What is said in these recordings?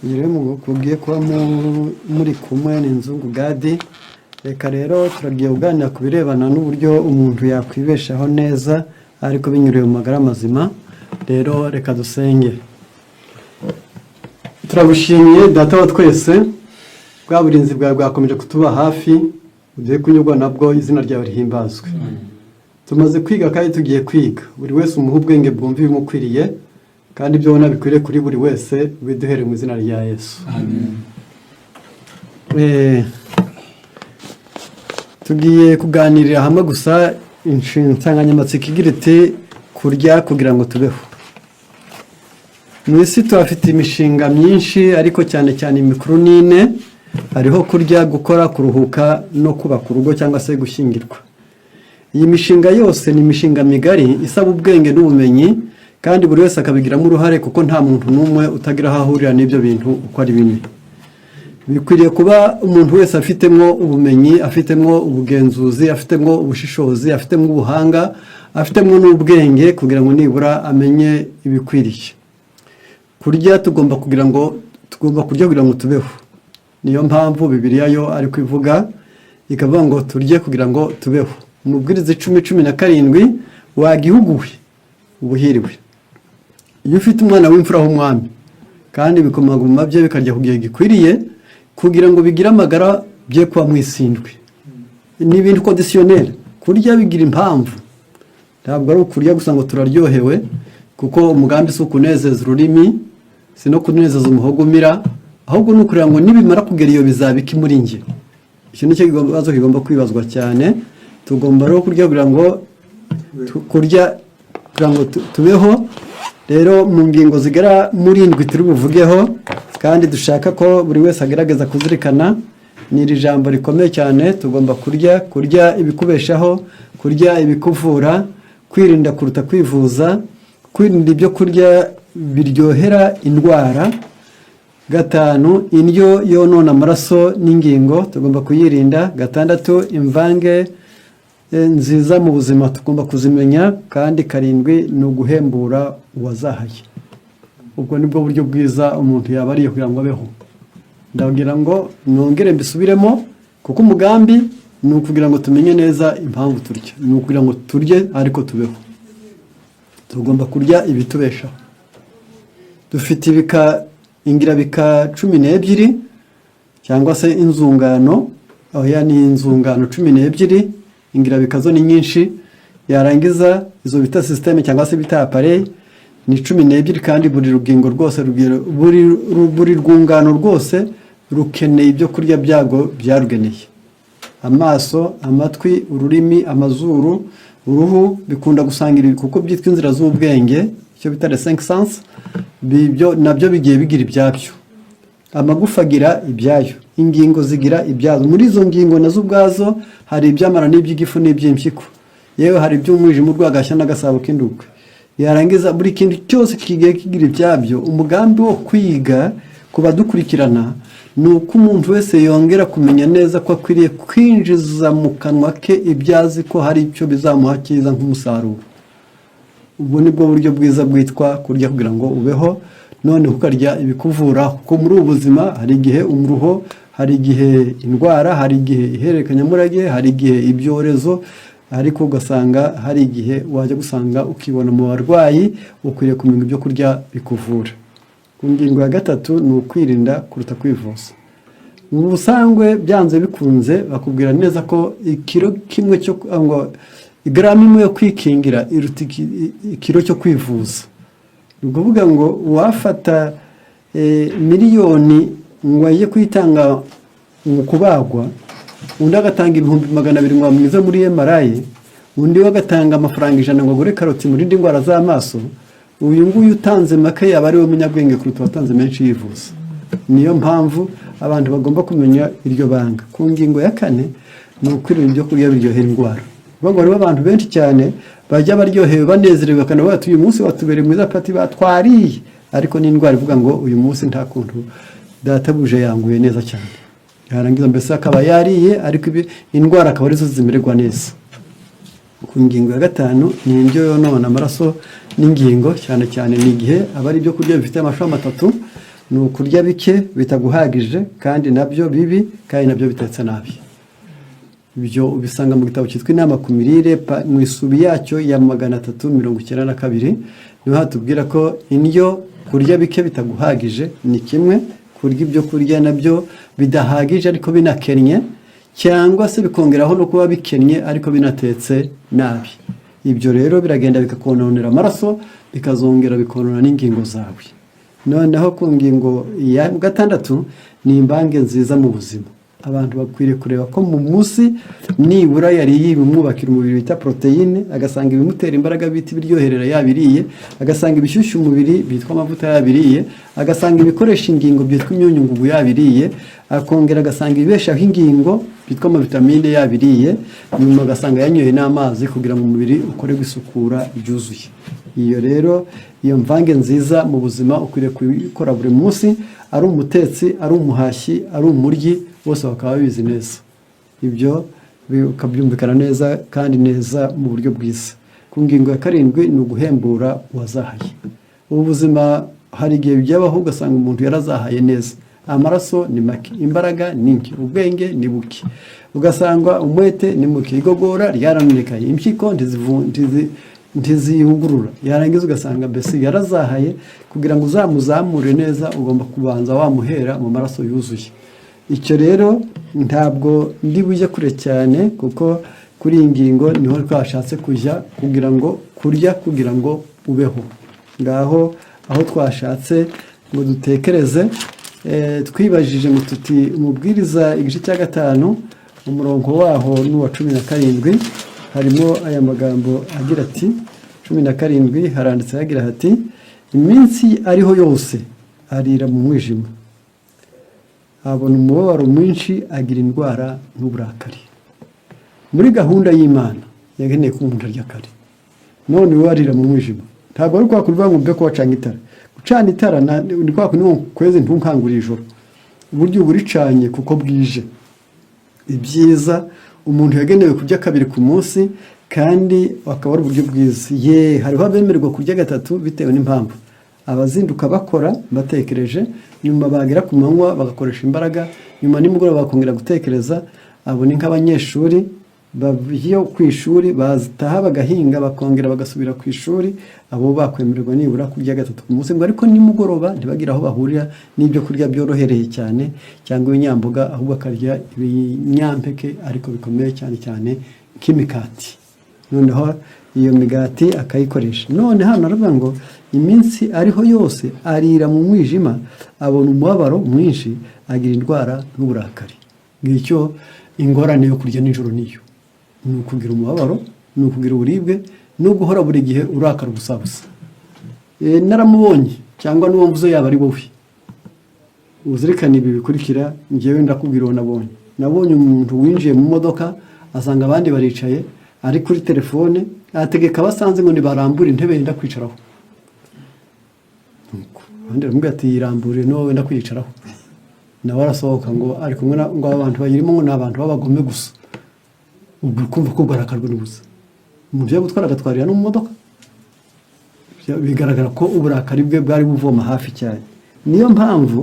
Yiremu kugiye kuba muri kumwe n'inzungu Gadi. Reka rero turagiye kuganira ku birebana n'uburyo umuntu yakwibeshaho neza ariko binyuriye mu magara mazima. Rero reka dusenge. Turabushimiye data wa twese, bwa burinzi bwawe bwakomeje kutuba hafi, ugiye kunyurwa nabwo, izina ryawe rihimbazwe. Tumaze kwiga kandi tugiye kwiga, buri wese umuha ubwenge bwumva ibimukwiriye, kandi ibyo ubona bikwiriye kuri buri wese biduhere mu izina rya Yesu. Amen. Tugiye kuganirira hamwe gusa insanganyamatsiko igira iti kurya kugira ngo tubeho. Mu isi tuhafite imishinga myinshi, ariko cyane cyane imikuru n'ine. Hariho kurya, gukora, kuruhuka no kubaka urugo cyangwa se gushyingirwa. Iyi mishinga yose ni imishinga migari isaba ubwenge n'ubumenyi, kandi buri wese akabigiramo uruhare, kuko nta muntu n'umwe utagira aho ahurira n'ibyo bintu uko ari bine. Bikwiriye kuba umuntu wese afitemo ubumenyi, afitemo ubugenzuzi, afitemo ubushishozi, afitemo ubuhanga, afitemo n'ubwenge, kugira ngo nibura amenye ibikwiriye. Kurya tugomba kurya kugira ngo tubeho. Niyo mpamvu Bibiliya yo ari kwivuga ikavuga ngo turye kugira ngo tubeho. Umubwiriza 10:17 wagihuguwe ubuhiriwe. Iyo ufite umwana w'imfura w'umwami kandi bikomaguma bye bikarya ku gihe gikwiriye, kugira ngo bigire amagara bye kuba mwisindwe. Ni ibintu conditionnel. Kurya bigira impamvu. Ntabwo ari ukurya gusa ngo turaryohewe, kuko umugambi si ukunezeza ururimi, si no kunezeza umuhogo umira, ahubwo ni ukureba ngo nibimara kugera iyo bizabiki muri nge. Icyo nicyo kibazo kigomba kwibazwa cyane. Tugomba rero kurya kugira ngo tubeho. Rero mu ngingo zigera muri 7 turi buvugeho, kandi dushaka ko buri wese agerageza kuzirikana, ni iri jambo rikomeye cyane. Tugomba kurya ibikubeshaho, kurya ibikuvura, kwirinda kuruta kwivuza, kwirinda ibyo kurya biryohera indwara. 5, indyo yonona amaraso n'ingingo tugomba kuyirinda. 6, imvange nziza mu buzima tugomba kuzimenya. Kandi 7 ni uguhembura uwazahaye. Ubwo nibwo buryo bwiza umuntu yaba ariye kugira ngo abeho. Ndagira ngo nongere mbisubiremo, kuko umugambi ni ukugira ngo tumenye neza impamvu turya. Ni ukugira ngo turye ariko tubeho. Tugomba kurya ibitubeshaho. Dufite ingirabika 12 cyangwa se inzungano. Aho ni inzungano 12. Ingirabika zo ni nyinshi. Yarangiza izo bita systeme cyangwa se bita appareil ni 12, kandi buri rugingo rwose buri rwungano rwose rukeneye ibyo kurya byago byarugeneye. Amaso, amatwi, ururimi, amazuru, uruhu bikunda gusangira, kuko byitwa inzira z'ubwenge, icyo bita les 5 sens. Nabyo bigiye bigira ibyabyo. Amagufa agira ibyayo, ingingo zigira ibyazo. Muri izo ngingo nazo ubwazo hari ibyamara n'iby'igifu n'iby'impyiko, yewe hari iby'umwijima, urwagashya n'agasabo k'indugwe. Yarangiza buri kintu cyose kigiye kigira ibyabyo. Umugambi wo kwiga kuba dukurikirana ni uko umuntu wese yongera kumenya neza ko akwiriye kwinjiza mu kanwa ke ibyazi ko hari icyo bizamuha cyiza nk'umusaruro. Ubwo nibwo buryo bwiza bwitwa kurya kugira ngo ubeho. None ukarya ibikuvura, kuko muri ubu buzima hari igihe umuruho, hari igihe indwara, hari igihe ihererekanyamurage, hari igihe ibyorezo, ariko ugasanga hari igihe wajya gusanga ukibona mu barwayi. Ukwiriye kumenya ibyo kurya bikuvura. Ku ngingo ya 3 ni ukwirinda kuruta kwivuza. Mu busangwe byanze bikunze bakubwira neza ko ikiro kimwe cyo ngo igaramu imwe yo kwikingira iruta ikiro cyo kwivuza. Ni ukuvuga ngo wafata miliyoni ngo agiye kwitanga mu kubagwa, undi agatanga 200,000 ngo bamwize muri MRI, undi agatanga amafaranga 100 ngo agure karoti muri ndwara z'amaso. Uyu nguyu utanze make yaba ari we munyabwenge kuruta watanze menshi yivuza. Niyo mpamvu abantu bagomba kumenya iryo banga. Ku ngingo ya 4 ni ukwirinda ibyo kurya biryohera indwara. Ubwo rero abantu benshi cyane bajya baryohewe banezerewe, bakanavuga ati uyu munsi watubereye mwiza pati batwariye, ariko ni indwara ivuga ngo uyu munsi nta kuntu databuje yanguye neza cyane. Yarangiza mbese akaba yariye, ariko indwara akaba arizo zimererwa neza. Ku ngingo ya 5 ni indyo yonona amaraso n'ingingo, cyane cyane ni igihe aba ari ibyo kurya bifite amashami 3. ni ukurya bike bitaguhagije kandi nabyo bibi kandi nabyo bitetse nabi. Ibyo ubisanga mu gitabo cyitwa Inama ku mirire mu isubi yacyo ya 392. Niho hatubwira ko indyo kurya bike bitaguhagije ni kimwe, kurya ibyo kurya nabyo bidahagije ariko binakennye, cyangwa se bikongeraho no kuba bikennye ariko binatetse nabi. Ibyo rero biragenda bikakononera amaraso, bikazongera bikonona n'ingingo zawe. Noneho ku ngingo ya 6 ni imbange nziza mu buzima. Abantu bakwiriye kureba ko mu munsi nibura yariye ibimwubakira umubiri bita proteine, agasanga ibimutera imbaraga biti biryoherera yabiriye, agasanga ibishyushyu umubiri bitwa amavuta yabiriye, agasanga ibikoresha ingingo byitwa imyunyu ngugu yabiriye, akongera agasanga ibibeshaho ingingo byitwa amavitamine yabiriye, nyuma agasanga yanyoye n'amazi kugira ngo umubiri ukore gusukura byuzuye. Iyo rero iyo mvange nziza mu buzima ukwiriye kubikora buri munsi, ari umutetsi, ari umuhashyi, ari umuryi, bose bakaba bizi neza. Ibyo bikabyumvikana neza kandi neza mu buryo bwiza. Ku ngingo ya 7 ni uguhembura uwazahaye. Ubu buzima hari igihe byabaho ugasanga umuntu yarazahaye neza, amaraso ni make, imbaraga ni nke, ubwenge ni buke, ugasanga umwete ni muke, igogora ryaranonekaye, impyiko ntiziyungurura, yarangiza ugasanga mbese yarazahaye. Kugira ngo uzamuzamure neza ugomba kubanza wamuhera mu maraso yuzuye. Icyo rero ntabwo ndi bujye kure cyane, kuko kuri iyi ngingo niho twashatse kujya, kugira ngo kurya kugira ngo ubeho. Ngaho aho twashatse ngo dutekereze, twibajije mu tuti umubwiriza igice cya 5 umurongo waho n'uwa 17 harimo aya magambo agira ati 17 haranditse hagira hati iminsi ariho yose arira mu mwijima, abona umubabaro mwinshi, agira indwara n'uburakari. Muri gahunda y'Imana yageneye ko umuntu arya kare, none we arira mu mwijima. Ntabwo ari kwa kuvuga ngo mbe ko wacanga itara. Gucana itara ni kwa kuno kweze ntunkangurira ijoro, uburyo buricanye kuko bwije. Ibyiza umuntu yagenewe kurya 2 ku munsi, kandi akaba ari uburyo bwiza. Hariho abemererwa kurya 3 bitewe n'impamvu. Abazinduka bakora batekereje, nyuma bagera ku manywa bagakoresha imbaraga, nyuma nimugoroba bakongera gutekereza. Abo ni nk'abanyeshuri bagiye ku ishuri, bazitaha bagahinga bakongera bagasubira ku ishuri. Abo bakwemererwa nibura kurya 3 ku munsi, ngo ariko nimugoroba ntibagira aho bahurira n'ibyo kurya byorohereye cyane cyangwa inyamboga, ahubwo akarya ibinyampeke ariko bikomeye cyane cyane nk'imikati. Noneho iyo migati akayikoresha. None hano aravuga ngo iminsi ariho yose arira mu mwijima, abona umubabaro mwinshi, agira indwara n'uburakari. Ngicyo ingorane yo kurya nijoro niyo, ni ukugira umubabaro, ni ukugira uburibwe, no guhora buri gihe urakara ubusabusa. Naramubonye cyangwa n'uwo mvuze yaba ari wowe, uzirikana ibi bikurikira. Ngewe ndakubwira uwo nabonye umuntu winjiye mu modoka, asanga abandi baricaye, ari kuri telefone, ategeka abasanze ngo nibarambure intebe yenda kwicaraho. Abandi baramubwira ati yirambure no wenda kwicaraho. Nawe arasohoka ngo ari kumwe ngo abantu bayirimo ngo n'abantu babagome gusa. Ubwo kumva ko barakarwa n'ubusa. Umuntu yo gutwara agatwarira no mu modoka, bigaragara ko uburakari bwe bwari buvoma hafi cyane. Niyo mpamvu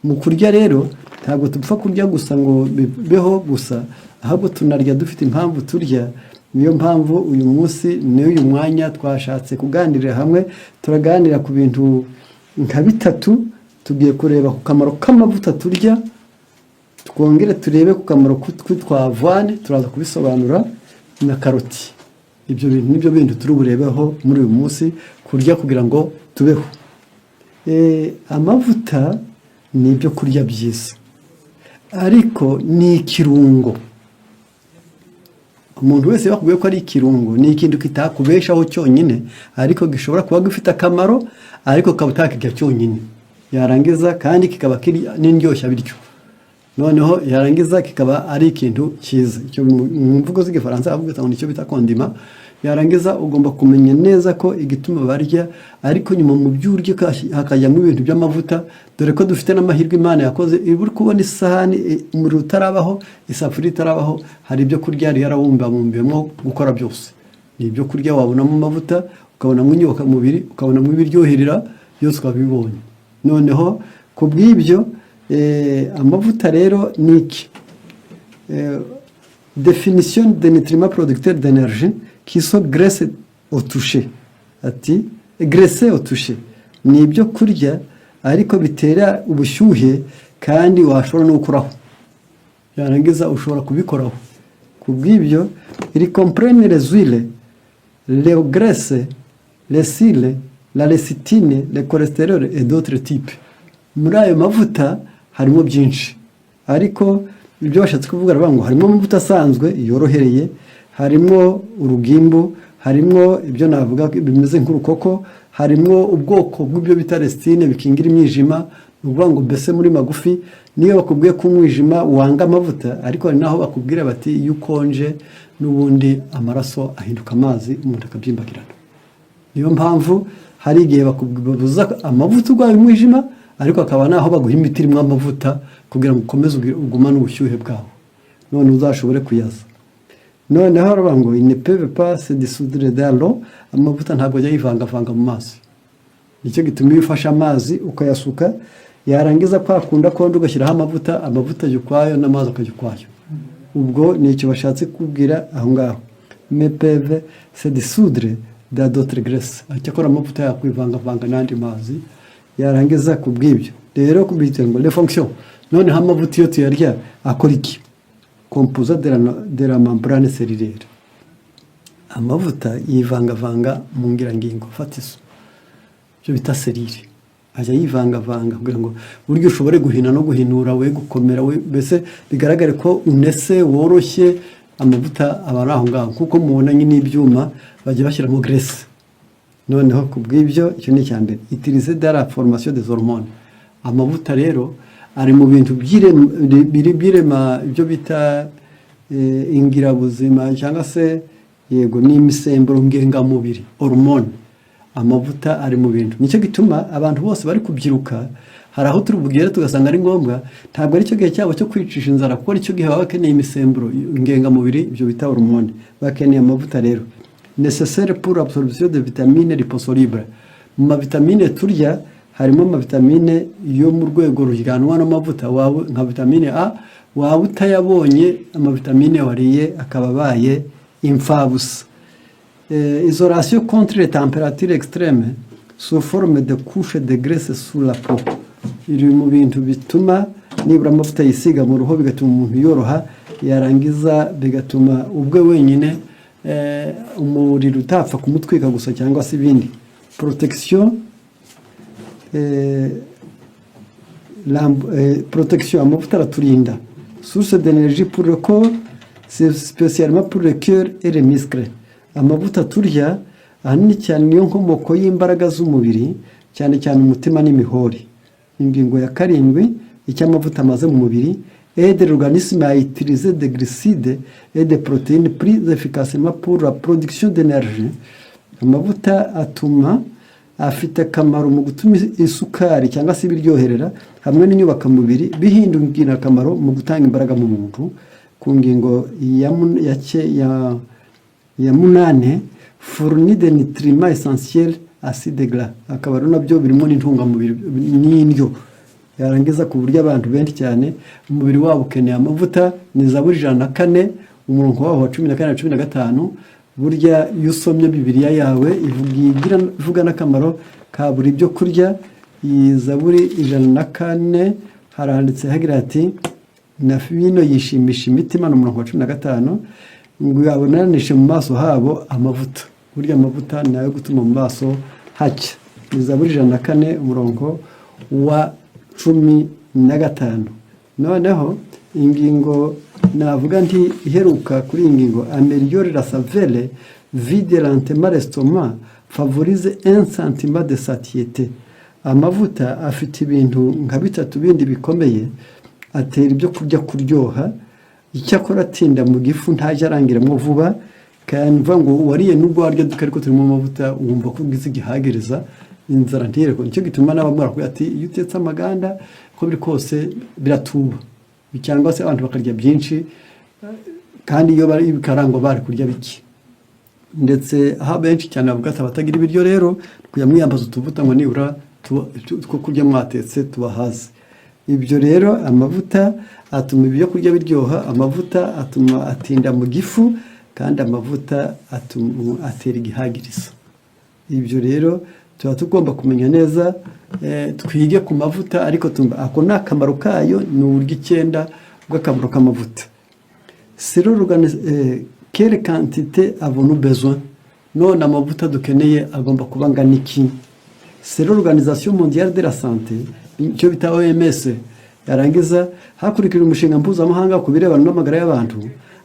mu kurya rero ntabwo tupfa kurya gusa ngo bibeho gusa, ahubwo tunarya dufite impamvu turya. Niyo mpamvu uyu munsi n'uyu mwanya twashatse kuganirira hamwe, turaganira ku bintu nka 3. Tugiye kureba ku kamaro k'amavuta turya, twongere turebe ku kamaro tw'avoine, turaza kubisobanura, na karoti. Ibyo bintu nibyo bintu turi burebeho muri uyu munsi, kurya kugira ngo tubeho. Amavuta ni ibyo kurya byiza, ariko ni ikirungo. Umuntu wese bakubwiye ko ari ikirungo, ni ikintu kitakubeshaho cyonyine, ariko gishobora kuba gifite akamaro, ariko kabutakirya cyonyine. Yarangiza kandi kikaba kiri n'indyoshya biryo, noneho yarangiza kikaba ari ikintu cyiza. Icyo mu mvugo z'igifaransa avuga ngo nicyo bita kondima. Yarangiza ugomba kumenya neza ko igituma barya, ariko nyuma mu by'uryo hakajyamo ibintu by'amavuta. Dore ko dufite n'amahirwe Imana yakoze, uri kubona isahani umuriro utarabaho, isafuriya itarabaho, hari ibyo kurya yarabumbabumbiyemo gukora byose. Ni ibyo kurya wabonamo amavuta, ukabonamo inyubaka mubiri, ukabonamo ibiryoherera, byose ukabibonye. Noneho ku bw'ibyo amavuta rero ni iki? Définition des nutriments producteurs d'énergie qui sont graisses au toucher. Ati graisse au toucher ni ibyo kurya ariko bitera ubushyuhe kandi washobora no gukuraho, yarangiza ushobora kubikoraho. Ku bw'ibyo il comprenne les huiles, les graisses, les cils, la lecithine, le cholestérol et d'autres types. Muri ayo mavuta harimo byinshi, ariko ibyo bashatse kuvuga ngo harimo amavuta asanzwe yorohereye, harimo urugimbu, harimo ibyo navuga bimeze nk'urukoko, harimo ubwoko bw'ibyo bita lecithine bikingira imyijima. Uvuga ngo mbese muri magufi niyo bakubwiye ko umwijima wanga amavuta, ariko hari naho bakubwira bati iyo ukonje n'ubundi amaraso ahinduka amazi umuntu akabyimbagirana. Niyo mpamvu hari igihe bakubuza amavuta urwaye umwijima, ariko akaba naho baguha imiti irimo amavuta kugira ngo ukomeze ugumane ubushyuhe bwawe none uzashobore kuyaza. Noneho baravuga ngo il ne peut pas se dissoudre dans l'eau, amavuta ntabwo ajya yivangavanga mu mazi. Nicyo gituma iyo ufashe amazi ukayasuka, yarangiza kwakunda kondo ugashyiraho amavuta ajya ukwayo n'amazi akajya ukwayo. Ubwo ni icyo bashatse kubwira aho ngaho. Mais peuvent se dissoudre dans d'autres graisses. Cyakora amavuta yakwivangavanga n'andi mazi, yarangiza ku bw'ibyo rero kubita ngo les fonctions. Noneho amavuta iyo tuyarya akora iki? Composé de la membrane cellulaire. Amavuta yivangavanga mu ngirangingo fatizo, byo bita selire. Ajya yivangavanga kugira ngo buryo ushobore guhina no guhinura, we gukomera, we mbese bigaragare ko unese woroshye. Amavuta aba ari aho ngaho kuko mubona nyine ibyuma bajya bashyiramo graisse. Noneho ku bw'ibyo icyo ni icyambere, utilisé dans la formation des hormones. Amavuta rero ari mu bintu birema ibyo bita ingirabuzima cyangwa se yego n'imisemburo ngengamubiri, hormone. Amavuta ari mu bintu, nicyo gituma abantu bose bari kubyiruka hari aho turi bugere tugasanga ari ngombwa, ntabwo ari cyo gihe cyabo cyo kwicisha inzara, kuko icyo gihe baba bakeneye imisemburo ngengamubiri, ibyo bita hormone, bakeneye amavuta rero nécessaire pour l'absorption de vitamines liposolubles. Mu mavitamine turya harimo amavitamine yo mu rwego rujyanwa n'amavuta, nka vitamine A waba utayabonye amavitamine wariye akaba abaye imfabusa. Isolation contre les températures extrêmes sous forme de couche de graisse sous la peau. Iri mu bintu bituma nibura amavuta yisiga mu ruhu bigatuma umuntu yoroha, yarangiza bigatuma ubwe wenyine umuriro utapfa kumutwika gusa cyangwa se ibindi. Protection amavuta araturinda. Source d'énergie pour le corps, c'est spécialement pour le cœur et les muscles. Amavuta turya ahanini cyane niyo nkomoko y'imbaraga z'umubiri, cyane cyane umutima n'imihori. Ingingo ya 7 icyo amavuta amaze mu mubiri, aide l'organisme à utiliser des glucides et des protéines plus efficacement pour la production d'énergie. Amavuta atuma afite akamaro mu gutuma isukari cyangwa se ibiryoherera hamwe n'inyubakamubiri bihinduka akamaro mu gutanga imbaraga mu muntu. Ku ngingo ya 8 fournit des nutriments essentiels acide gras, akaba ari nabyo birimo n'intungamubiri n'indyo. Yarangiza ku buryo abantu benshi cyane umubiri wabo ukeneye amavuta. Ni Zaburi 104 umurongo waho wa 14-15. Burya iyo usomye Bibiliya yawe ivuga n'akamaro ka buri byo kurya. Iyi Zaburi 104 haranditse hagira ati na vino yishimisha imitima, n'umurongo wa 15 ngo yabonanishe mu maso habo amavuta. Burya amavuta nayo gutuma mu maso hacya. Ni Zaburi 104 umurongo wa 15. Noneho ingingo navuga nti iheruka kuri ingingo, améliorer la savelle, vide lentement l'estomac, favorise un sentiment de satiété. Amavuta afite ibintu nka bitatu bindi bikomeye, atera ibyo kurya kuryoha, icyakora atinda mu gifu ntajya arangiramo vuba, kandi mvuga ngo wariye nubwo warya duka ariko turimo amavuta wumva ko ugize igihagereza inzara ntireko. Nicyo gituma n'abamara kugira ati iyo utetse amaganda ko biri kose biratuba, cyangwa se abantu bakarya byinshi kandi iyo bari bikarango bari kurya biki. Ndetse aho benshi cyane bavuga ati abatagira ibiryo rero kujya mwiyambaza utuvuta ngo nibura two kurya mwatetse tubahaze. Ibyo rero amavuta atuma ibyo kurya biryoha, amavuta atuma atinda mu gifu, kandi amavuta atuma atera igihagirizo. Ibyo rero tuba tugomba kumenya neza, twige ku mavuta, ariko tumva ako ni akamaro kayo, ni uburyo 9 bw'akamaro k'amavuta. Quelle quantité avons-nous besoin? None amavuta dukeneye agomba kuba angana iki? C'est l'Organisation mondiale de la santé, icyo bita OMS, yarangiza hakurikijwe umushinga mpuzamahanga ku birebana n'amagara y'abantu,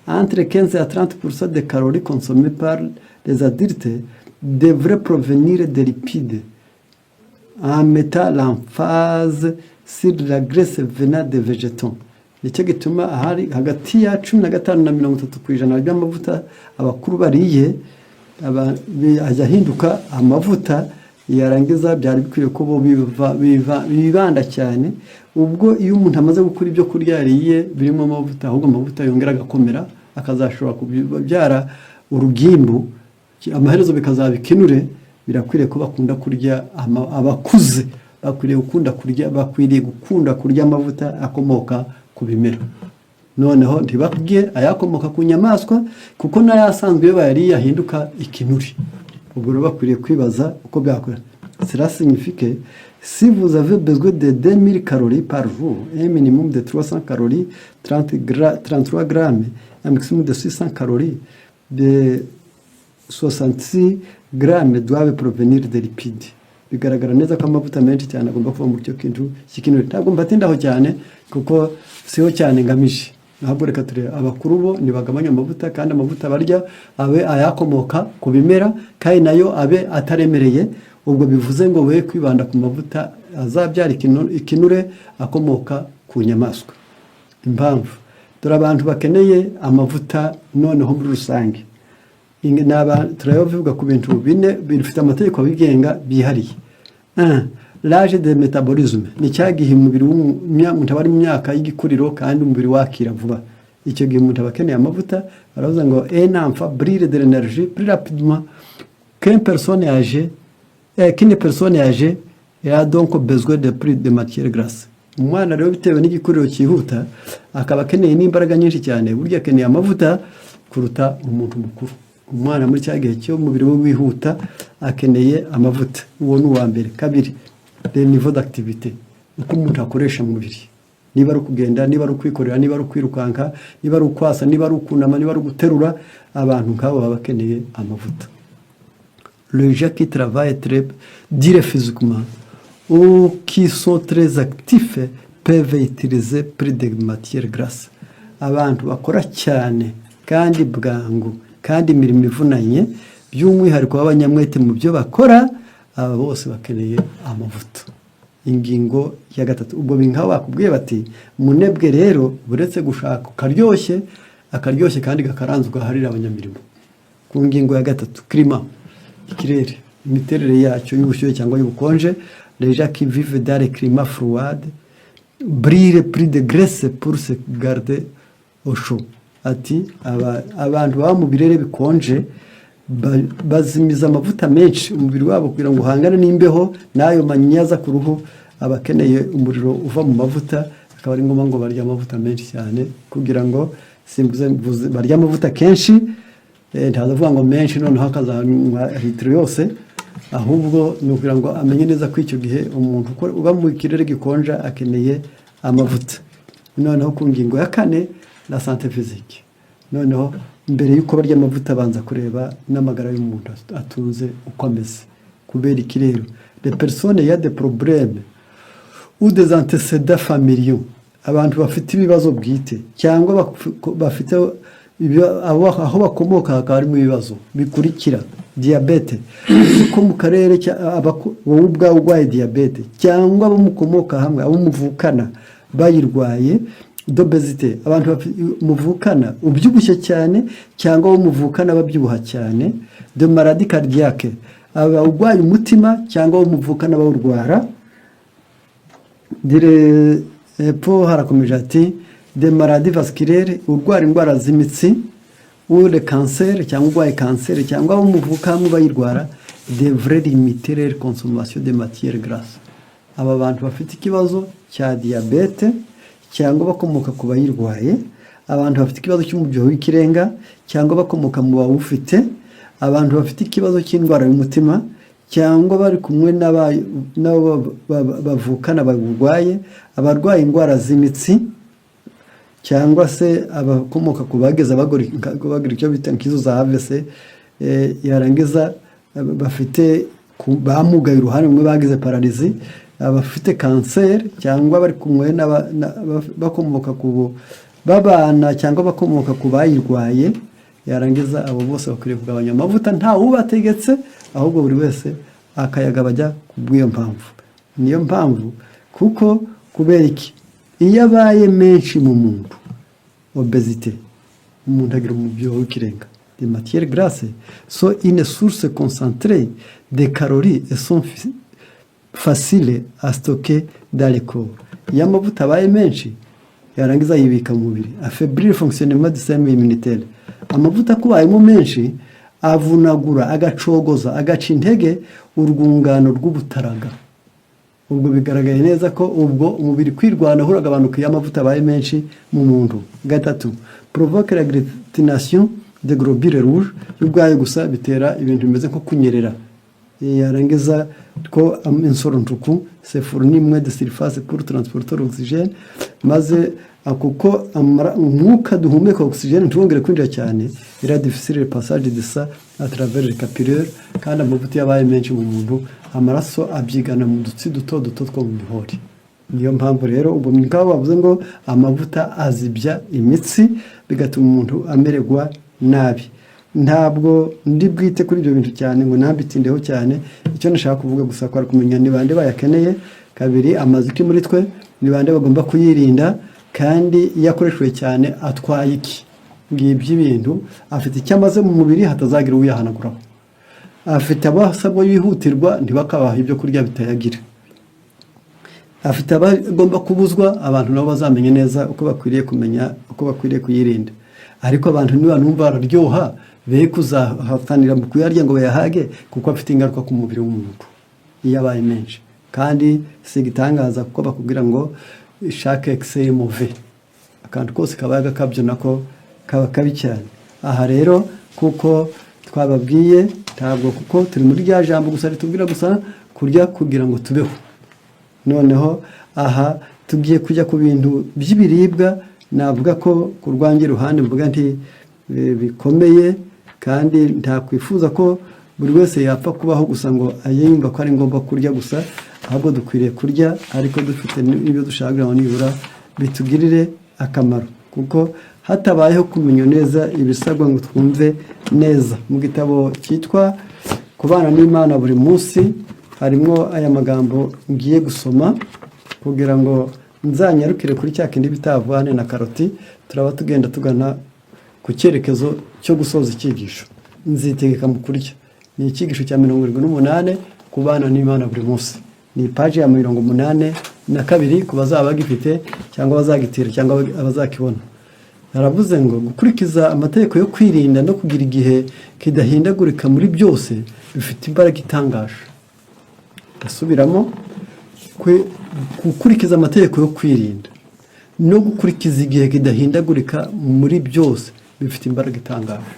entre 15 à 30% des calories consommées par les adultes devraient provenir des lipides, en mettant l'emphase sur la graisse venant des végétaux. Nicyo gituma ahari hagati ya 15 na 30% by'amavuta abakuru bariye ajya hinduka amavuta. Yarangiza byari bikwiriye ko bo bibanda cyane ubwo iyo umuntu amaze gukora ibyo kurya yariye birimo amavuta, ahubwo amavuta yongera agakomera, akazashobora kubyara urugimbu, amaherezo bikazaba ikinure. Birakwiriye ko bakunda kurya, abakuze bakwiriye gukunda kurya amavuta akomoka ku bimera. Noneho ntibakubwiye ayakomoka ku nyamaswa, kuko n'ayasanzwe iyo bayariye ahinduka ikinure. Ubwo rero bakwiriye kwibaza uko byakora. Cela signifie que si vous avez besoin de 2000 calories par jour, un minimum de 300 calories, 33 grammes, un maximum de 600 calories, de 66 grammes doivent provenir des lipides. Bigaragara neza ko amavuta menshi cyane agomba kuva mu cyo kintu cy'ikinure. Ntabwo mbatindaho cyane kuko siho cyane ngamije. Ntabwo reka turebe abakuru bo nibagabanya amavuta, kandi amavuta barya abe ayakomoka ku bimera, kandi nayo abe ataremereye. Ubwo bivuze ngo we kwibanda ku mavuta azabyara ikinure akomoka ku nyamaswa. Impamvu dore abantu bakeneye amavuta noneho muri rusange, turayavuga ku bintu 4 bifite amategeko abigenga byihariye. L'âge de métabolisme ni cyagihe umubiri w'umuntu abari mu myaka y'igikuriro, kandi umubiri wakira vuba. Icyo gihe umuntu abakeneye amavuta. Baravuga ngo un enfant brille de l'énergie plus rapidement qu'une personne âgée, a donc besoin de plus de matière grasse. Umwana rero bitewe n'igikuriro cyihuta akaba akeneye n'imbaraga nyinshi cyane, burya akeneye amavuta kuruta umuntu mukuru. Umwana muri cyagihe cyo umubiri we wihuta akeneye amavuta. Uwo ni uwa mbere. Kabiri, le niveau d'activité, uko umuntu akoresha umubiri, niba ari kugenda, niba ari kwikorera, niba ari kwirukanka, niba ari ukwasa, niba ari kunama, niba ari guterura, abantu nk'abo baba bakeneye amavuta. Les gens qui travaillent très dur physiquement ou qui sont très actifs peuvent utiliser plus de matière grasse. Abantu bakora cyane kandi bwangu kandi imirimo ivunanye, by'umwihariko w'abanyamwete mu byo bakora, aba bose bakeneye amavuta. Ingingo ya 3, ubwo binkaho bakubwiye bati munebwe rero buretse gushaka akaryoshye kandi gakaranzwe harira abanyamirimo. Ku ngingo ya 3, climat, ikirere, imiterere yacyo y'ubushyuhe cyangwa y'ubukonje. Les gens qui vivent dans les climats froids brillent plus de graisse pour se garder au chaud. Ati abantu baba mu birere bikonje bazimiza amavuta menshi umubiri wabo kugira ngo uhangane n'imbeho n'ayo manyaza ku ruhu. Abakeneye umuriro uva mu mavuta, akaba ari ngombwa ngo barya amavuta menshi cyane, kugira ngo simbuze barya amavuta kenshi. Ntazavuga ngo menshi noneho akazanywa litiro yose, ahubwo ni ukugira ngo amenye neza ko icyo gihe umuntu uba mu kirere gikonja akeneye amavuta. Noneho ku ngingo ya 4, la santé physique. Noneho mbere y'uko barya amavuta banza kureba n'amagara y'umuntu atunze uko ameze. Kubera iki rero? Les personnes y a des problèmes ou des antécédents familiaux, abantu bafite ibibazo bwite cyangwa bafite aho bakomoka hakaba harimo ibibazo bikurikira: diabete, uko mu karere wowe ubwawe urwaye diabete, cyangwa abo mukomoka hamwe, abo muvukana bayirwaye, d'obésité, abantu muvukana ubyibushye cyane cyangwa abo muvukana babyibuha cyane, de maladie cardiaque, urwaye umutima cyangwa abo muvukana bawurwara. Dire po harakomeje ati de maladie vasculaire, urwara indwara z'imitsi, le cancer cyangwa urwaye cancer cyangwa abo muvuka hamwe bayirwara, devrait limiter la consommation de matière grasse. aba bantu bafite ikibazo cya diyabete cyangwa bakomoka ku bayirwaye, abantu bafite ikibazo cy'umubyibuho w'ikirenga cyangwa bakomoka mu bawufite, abantu bafite ikibazo cy'indwara y'umutima cyangwa bari kumwe n'abo bavukana barwaye, abarwaye indwara z'imitsi cyangwa se abakomoka ku bageze bagira icyo bita nk'izo za AVC, yarangiza bafite bamugaye uruhande rumwe bagize pararizi, abafite kanseri cyangwa bari kumwe bakomoka ku babana cyangwa bakomoka ku bayirwaye, yarangiza abo bose bakwiriye kugabanya amavuta nta ubategetse, ahubwo buri wese akayaga bajya kubw'iyo mpamvu. Niyo mpamvu kuko kubera iki iyo abaye menshi mu muntu, obésité, umuntu agira umubyibuho w'ikirenga, des matières grasses sont une source concentrée de calories et sont faciles à stocker dans le corps. Iyo amavuta abaye menshi yarangiza yibika mu mubiri, affaiblir le fonctionnement du système immunitaire. Amavuta kubayemo menshi avunagura, agacogoza, agaca intege urwungano rw'ubutaraga. Ubwo bigaragaye neza ko ubwo umubiri kwirwanaho uragabanuka iyo amavuta abaye menshi mu muntu. Gatatu, provoque la glutination de globules rouges, y'ubwayo gusa bitera ibintu bimeze nko kunyerera. Yarangiza ko insorontuku se fournit moins de surface pour transporter l'oxygène, maze kuko umwuka duhumeka oxygène ntibongere kwinjira cyane, ira difficile le passage de ça à travers les capillaires, kandi amavuta yabaye menshi mu muntu amaraso abyigana mu dutsi duto duto two mu mihori. Niyo mpamvu rero ubwo mwikaho bavuze ngo amavuta azibya imitsi bigatuma umuntu amererwa nabi. Ntabwo ndi bwite kuri ibyo bintu cyane ngo nabitindeho cyane, icyo nashaka kuvuga gusa ko ari kumenya ni bande bayakeneye. Kabiri, amaziki muri twe ni bande bagomba kuyirinda, kandi iyo akoreshwe cyane atwaye iki ngibyo ibintu, afite icyo amaze mu mubiri hatazagira uyahanaguraho, afite abasabwa yihutirwa ntibakabaha ibyo kurya bitayagira, afite abagomba kubuzwa, abantu nabo bazamenye neza uko bakwiriye kumenya uko bakwiriye kuyirinda. Ariko abantu nibanumva bararyoha be kuzahatanira mu kuyarya ngo bayahage, kuko afite ingaruka ku mubiri w'umuntu iyo abaye menshi. Kandi si igitangaza kuko bakubwira ngo chaque excès est mauvais, akantu kose kabaye gakabyo nako kaba kabi cyane. Aha rero kuko twababwiye ntabwo kuko turi muri rya jambo gusa ritubwira gusa kurya kugira ngo tubeho. Noneho aha tugiye kujya ku bintu by'ibiribwa, navuga ko ku rwanjye ruhande mvuga nti bikomeye, kandi ntakwifuza ko buri wese yapfa kubaho gusa ngo ayumva ko ari ngombwa kurya gusa, ahubwo dukwiriye kurya ariko dufite n'ibyo dushaka ngo nibura bitugirire akamaro, kuko hatabayeho kumenya neza ibisabwa ngo twumve neza. Mu gitabo cyitwa Kubana n'Imana buri munsi harimo aya magambo ngiye gusoma kugira ngo nzanyarukire kuri cya kindi bitavane na karoti. Turaba tugenda tugana ku cyerekezo cyo gusoza icyigisho. Nzitegeka mu kurya. Ni icyigisho cya 78 Kubana n'Imana buri munsi. Ni page ya 82 ku bazaba bagifite cyangwa bazagitira cyangwa abazakibona. Naravuze ngo gukurikiza amategeko yo kwirinda no kugira igihe kidahindagurika muri byose bifite imbaraga itangaje. Gasubiramo, gukurikiza amategeko yo kwirinda no gukurikiza igihe kidahindagurika muri byose bifite imbaraga itangaje.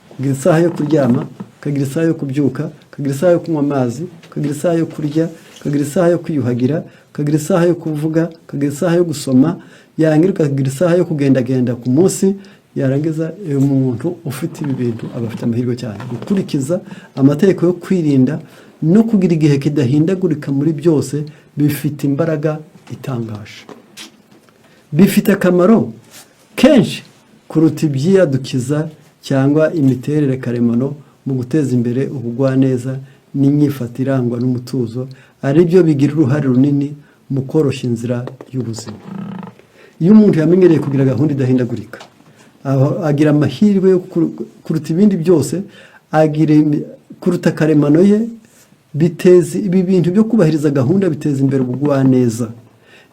Kugira isaha yo kuryama, kagira isaha yo kubyuka, kagira isaha yo kunywa amazi, kagira isaha yo kurya, kagira isaha yo kwiyuhagira, kagira isaha yo kuvuga, kagira isaha yo gusoma, yarangira kagira isaha yo kugendagenda ku munsi. Yarangiza umuntu ufite ibi bintu aba afite amahirwe cyane. Gukurikiza amategeko yo kwirinda no kugira igihe kidahindagurika muri byose bifite imbaraga itangaje, bifite akamaro kenshi kuruta ibyiyadukiza cyangwa imiterere karemano mu guteza imbere ubugwaneza n'inyifato irangwa n'umutuzo, ari byo bigira uruhare runini mu koroshya inzira y'ubuzima. Iyo umuntu yamenyereye kugira gahunda idahindagurika, agira amahirwe yo kuruta ibindi byose, kuruta karemano ye. Biteza ibi bintu byo kubahiriza gahunda biteza imbere ubugwaneza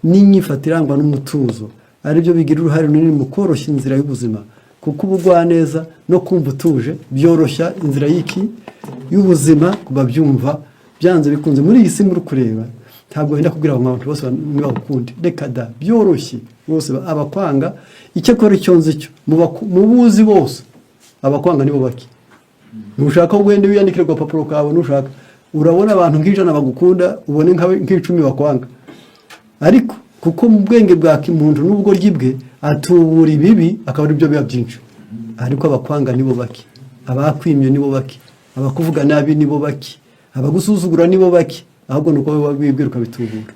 n'inyifato irangwa n'umutuzo, ari byo bigira uruhare runini mu koroshya inzira y'ubuzima, kuko ubugwaneza no kumva utuje byoroshya inzira y'ubuzima kuba byumva byanze bikunze. Muri iyi si muri kureba ntabwo wenda kubwira abantu bose bakundi reka da byoroshye bose abakwanga icyo akora icyo nzi cyo mu buzi bose abakwanga nibo bake ntushaka wenda wiyandikire ku papuro kawe nushaka urabona abantu nk'ijana bagukunda ubone nk'icumi bakwanga ariko kuko mu bwenge bwa kimuntu n'ubugoryi bwe atubura ibibi akaba ari byo biba byinshi ariko abakwanga nibo bake abakwimye nibo bake abakuvuga nabi nibo bake abagusuzugura nibo bake ahubwo nuko wabibwira ukabitubura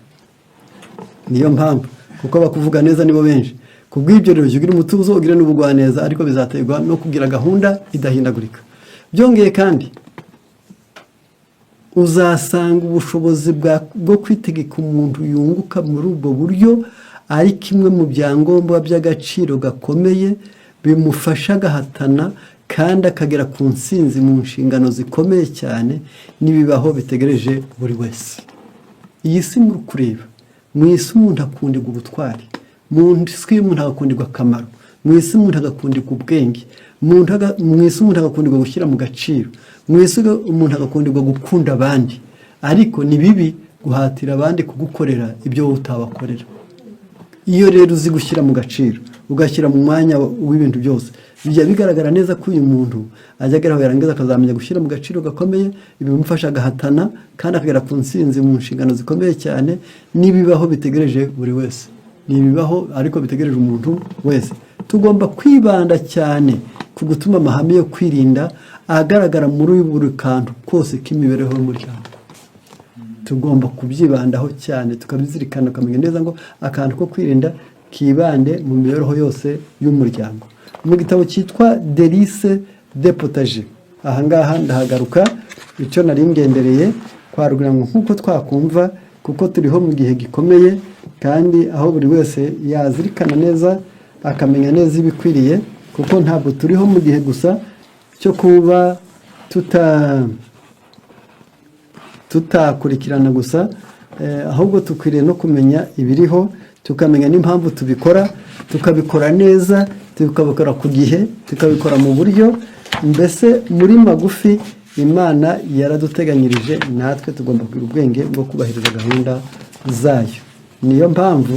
niyo mpamvu kuko abakuvuga neza nibo benshi kubw'ibyo rero ugira umutuzo ugira n'ubugwaneza ariko bizaterwa no kugira gahunda idahindagurika byongeye kandi uzasanga ubushobozi bwo kwitegeka umuntu yunguka muri ubwo buryo ari kimwe mu byangombwa by'agaciro gakomeye bimufasha agahatana kandi akagera ku nsinzi mu nshingano zikomeye cyane n'ibibaho bitegereje buri wese iyi si muri kureba mu isi umuntu akundirwa ubutwari mu isi umuntu agakundirwa akamaro mu isi umuntu agakundirwa ubwenge mu isi umuntu agakundirwa gushyira mu gaciro mu isi umuntu agakundirwa gukunda abandi ariko ni bibi guhatira abandi kugukorera ibyo wowe utabakorera iyo rero uzi gushyira mu gaciro ugashyira mu mwanya w'ibintu byose bijya bigaragara neza ko uyu muntu ajya ageraho yarangiza akazamenya gushyira mu gaciro gakomeye bimufasha agahatana kandi akagera ku nsinzi mu nshingano zikomeye cyane n'ibibaho bitegereje buri wese n'ibibaho ariko bitegereje umuntu wese tugomba kwibanda cyane ku gutuma amahame yo kwirinda agaragara muri buri kantu kose k'imibereho y'umuryango tugomba kubyibandaho cyane tukabizirikana tukamenya neza ngo akantu ko kwirinda kibande mu mibereho yose y'umuryango mu gitabo cyitwa Delice de Potager ahangaha ndahagaruka icyo nari ngendereye kwarugira ngo nkuko twakumva kuko turiho mu gihe gikomeye kandi aho buri wese yazirikana neza akamenya neza ibikwiriye kuko ntabwo turiho mu gihe gusa cyo kuba tutakurikirana gusa ahubwo tukwiriye no kumenya ibiriho tukamenya n'impamvu tubikora tukabikora neza tukabikora ku gihe tukabikora mu buryo mbese muri magufi Imana yaraduteganyirije natwe tugomba kugira ubwenge bwo kubahiriza gahunda zayo niyo mpamvu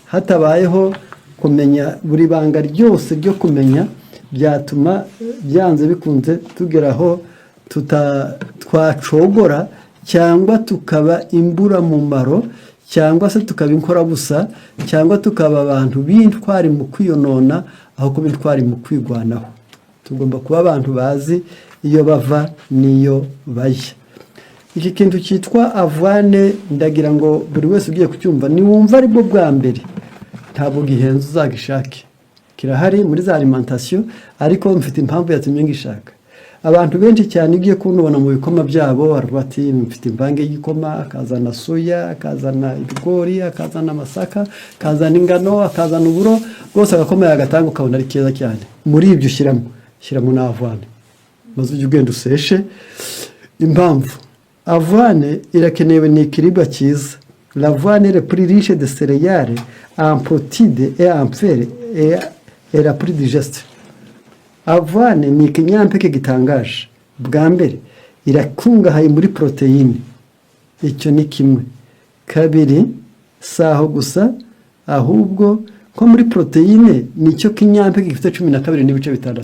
hatabayeho kumenya buri banga ryose ryo kumenya byatuma byanze bikunze tugeraho twacogora cyangwa tukaba imburamumaro cyangwa se tukaba inkorabusa cyangwa tukaba abantu b'intwari mu kwiyonona aho kuba intwari mu kwigwanaho tugomba kuba abantu bazi iyo bava n'iyo bajya iki kintu cyitwa avoine ndagira ngo buri wese ugiye kucyumva niwumva aribwo bwa mbere ntabwo gihenze uzagishake kirahari muri za alimentation ariko mfite impamvu yatumye ngishaka abantu benshi cyane ugiye kunubona mu bikoma byabo bati mfite imvange y'igikoma akazana soya akazana ibigori akazana amasaka akazana ingano akazana uburo rwose agakomeye agatanga ukabona ari keza cyane muri ibyo shyiramo na avoine maze ujye ugenda useshe impamvu avoine irakenewe ni ikiribwa cyiza l'avoine est plus riche de céréales en protéines et en fer et la plus digeste avoine ni ikinyampeke gitangaje bwa mbere irakungahaye muri poroteyine icyo ni kimwe kabiri saho gusa ahubwo ko muri poroteyine nicyo kinyampeke gifite 12.6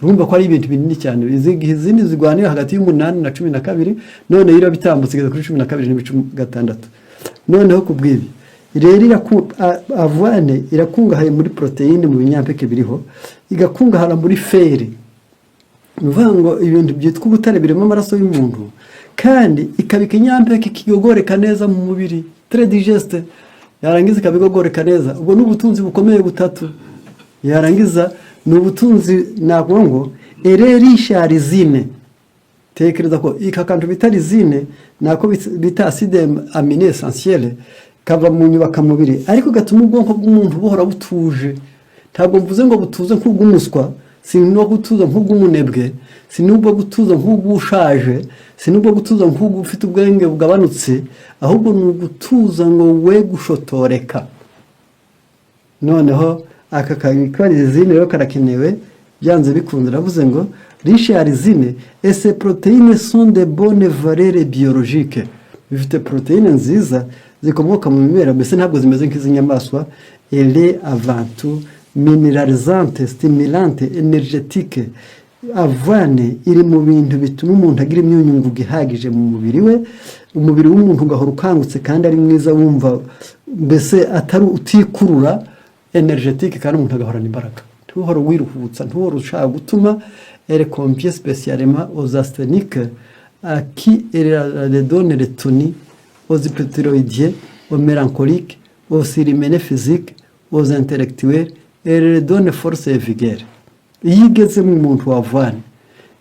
urumva ko ari ibintu binini cyane izindi zigwanira hagati y'8 na 12 none ira bitambutse kuri 12.6 noneho kubwibi rero avoine irakungahaye muri poroteyine mu binyampeke biriho igakungahara muri feri uvuga ngo ibintu byitwa ubutare birimo amaraso y'umuntu kandi ikabika inyampeke kigogoreka neza mu mubiri très digeste yarangiza ikabigogoreka neza ubwo n'ubutunzi bukomeye butatu yarangiza n'ubutunzi nabwo ngo riche en résine tekereza ko ikakantu bita résine nako bita acide amine essentielle kava mu nyubaka mubiri ariko gatuma ubwonko bw'umuntu buhora butuje ntabwo mvuze ngo butuze nk'ubw'umuswa si no gutuza nk'ubw'umunebwe si n'ubwo gutuza nk'ubw'ushaje si n'ubwo gutuza nk'ubw'ufite ubwenge bugabanutse ahubwo ni ugutuza ngo we gushotoreka noneho aka karizine rero karakenewe byanze bikunze ravuze ngo riche en résine et ces protéines sont de bonnes valeurs biologiques bifite proteine nziza zikomoka mu bimera, mbese ntabwo zimeze nk'iz'inyamaswa. Elle avant tout mineralisante, stimulante, énergétique. Avoine iri mu bintu bituma umuntu agira imyunyungugu ihagije mu mubiri we, umubiri w'umuntu ugahora ukangutse kandi ari mwiza, wumva mbese atari utikurura, énergétique, kandi umuntu agahorana imbaraga, ntuhora wiruhutsa, ntuhora ushaka gutuma. Elle convient spécialement aux asthéniques à qui elle donne le tonique, aux hypothyroïdiens, aux mélancoliques, aux cyrimènes physiques, aux intellectuels, elle donne force et vigueur. Iyo igeze mu muntu wa avoine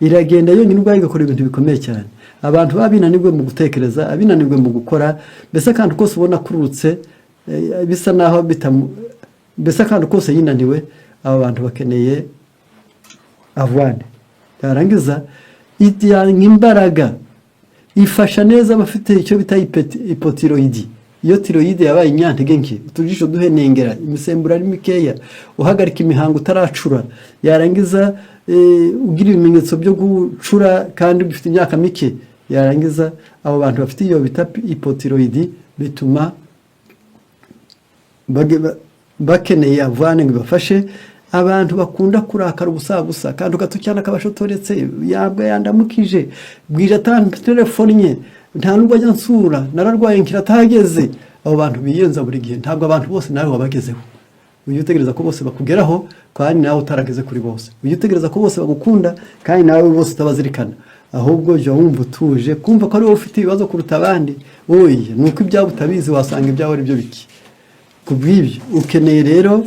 iragenda yonyine ubwayo igakora ibintu bikomeye cyane. Abantu babinanirwe mu gutekereza, abinanirwe mu gukora, mbese kandi kose ubona kurutse bisa naho mbese kandi kose yinaniwe, aba bantu bakeneye avoine. Yarangiza ijyana imbaraga, ifasha neza abafite icyo bita hypothyroïdie. Iyo tiroyide yabaye inyantege nke, utujisho duhenengera, imisemburo ari mikeya, uhagarika imihango utaracura, yarangiza ugira ibimenyetso byo gucura kandi ufite imyaka mike, yarangiza abo bantu bafite iyo bita hypothyroïdie bituma bakeneye avoine ngo bafashe. Abantu bakunda kurakara ubusa kandi ugatucyana kabashotoretse, yabwa yandamukije, bwije atanga telefone, nta nubwo ajya nsura, nararwaye nkiratageze. Abo bantu biyenza buri gihe, ntabwo abantu bose nawe wabagezeho. Ujye utegereza ko bose bakugeraho kandi nawe utarageze kuri bose. Ujye utegereza ko bose bagukunda kandi nawe bose utabazirikana, ahubwo jya wumva utuje, kumva ko ari wowe ufite ibibazo kuruta abandi. Oya, nuko ibyabo utabizi wasanga ibyawe ari byo biki. Kubw'ibyo ukeneye rero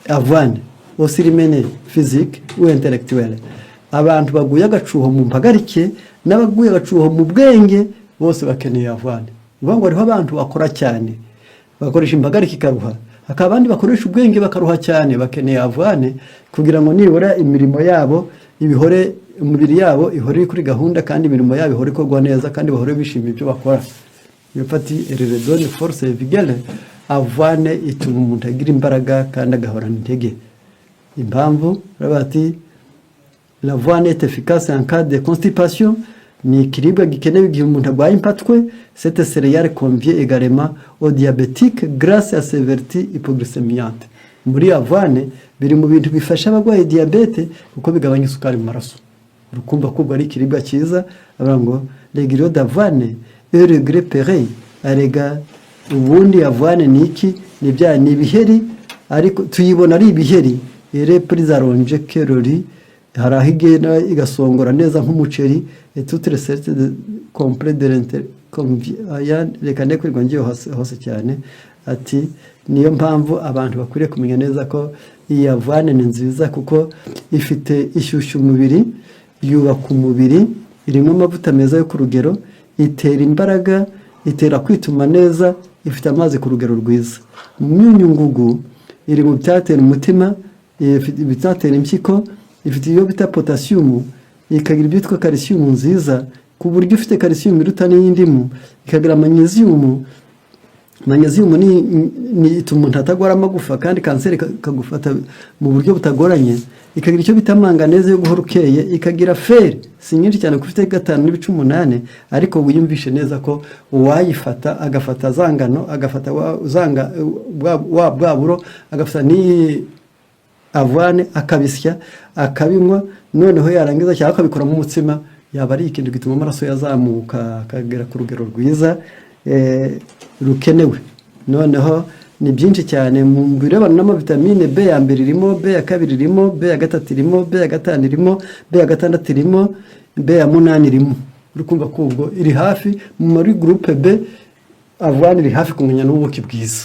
avoine, osirimene physique ou intellectuelle. Abantu baguye agacuho mu mpagarike n'abaguye agacuho mu bwenge bose bakeneye avoine. Uvuga ngo hariho abantu bakora cyane bakoresha impagarike ikaruha, hakaba abandi bakoresha ubwenge bakaruha cyane, bakeneye avoine kugira ngo nibura imirimo yabo ibihore, umubiri yabo ihore kuri gahunda kandi imirimo yabo ihore ikorwa neza kandi bahore bishimira ibyo bakora. Iyo pati redone force vigile. Avoine ituma umuntu agira imbaraga kandi agahorana intege. Impamvu bati l'avoine est efficace en cas de constipation, ni ikiribwa gikenewe igihe umuntu arwaye impatwe. Cette céréale convient également aux diabétiques grâce à ses vertus hypoglycémiantes. Muri avoine biri mu bintu bifasha abagwaye diabete kuko bigabanya isukari mu maraso. Urukumva ko ari ikiribwa cyiza, avuga les graines d'avoine et le grès perey arega. Ubundi avoine ni iki? Ni bya ni ibiheri, ariko tuyibona ari ibiheri. Ere prizaronje kerori harahigena igasongora neza nk'umuceri, et toutes les sortes de complet de l'inter aya rekane kuri ngiye hose cyane. Ati niyo mpamvu abantu bakwiriye kumenya neza ko iyi avoine ni nziza kuko ifite ishyushyu umubiri, yubaka umubiri, irimo amavuta meza yo ku rugero, itera imbaraga, itera kwituma neza, ifite amazi ku rugero rwiza. Imyunyungugu iri mu byatera umutima, ifite ibitatera impyiko, ifite iyo bita potassium, ikagira ibyitwa calcium nziza ku buryo ifite calcium iruta n'iyindimu, ikagira magnesium. Magnesium ni ituma umuntu atagwara amagufa kandi kanseri kagufata mu buryo butagoranye. Ikagira icyo bita manganese yo guhora ukeye, ikagira fer, si nyinshi cyane ku ifite 5.8, ariko wiyumvishe neza ko uwayifata agafata zangano, agafata zanga bwaburo, agafata ni avoine akabisya akabinywa, noneho yarangiza cyangwa akabikora mu mutsima, yaba ari ikintu gituma amaraso yazamuka akagera ku rugero rwiza rukenewe. Noneho ni byinshi cyane mu birebana n'amavitamine. B ya mbere irimo, B ya kabiri irimo, B ya gatatu irimo, B ya gatanu irimo, B ya gatandatu irimo, B ya munani irimo. Urukumva ko ubwo iri hafi muri groupe B. Avoine iri hafi kumenya n'ubuki bwiza.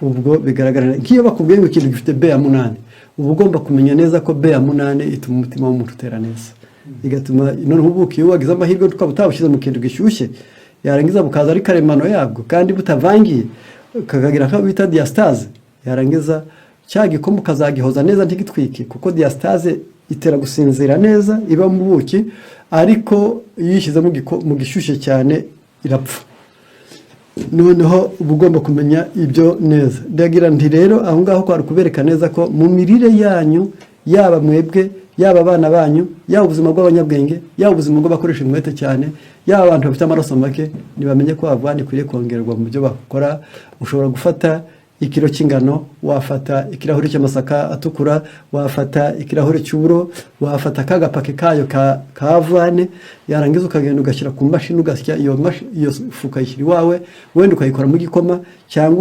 Ubwo bigaragara nk'iyo bakubwiye ngo ikintu gifite B ya munani, uba ugomba kumenya neza ko B ya munani ituma umutima w'umuntu utera neza, igatuma none ubuki iyo wagize amahirwe tukaba utabushize mu kintu gishyushye, yarangiza bukaza ari karemano yabwo kandi butavangiye, kakagira nka bita diastase, yarangiza cya gikomo kazagihoza neza ntigitwike, kuko diastase itera gusinzira neza iba mu buki, ariko iyo yishyize mu gishyushye cyane irapfa. Noneho uba ugomba kumenya ibyo neza. Ndagira nti rero aho ngaho kwari kubereka neza ko mu mirire yanyu, yaba mwebwe yaba abana banyu, yaba ubuzima bw'abanyabwenge, yaba ubuzima bw'abakoresha umwete cyane, yaba abantu bafite amaraso make, ntibamenye ko avana ikwiriye kongerwa mu byo bakora. Ushobora gufata ikiro cy'ingano, wafata ikirahuri cy'amasaka atukura, wafata ikirahuri cy'uburo, wafata kagapake kayo ka avane, yarangiza ukagenda ugashyira ku mashini, ugasya iyo fu ukayishyira iwawe, wenda ukayikora mu gikoma cyangwa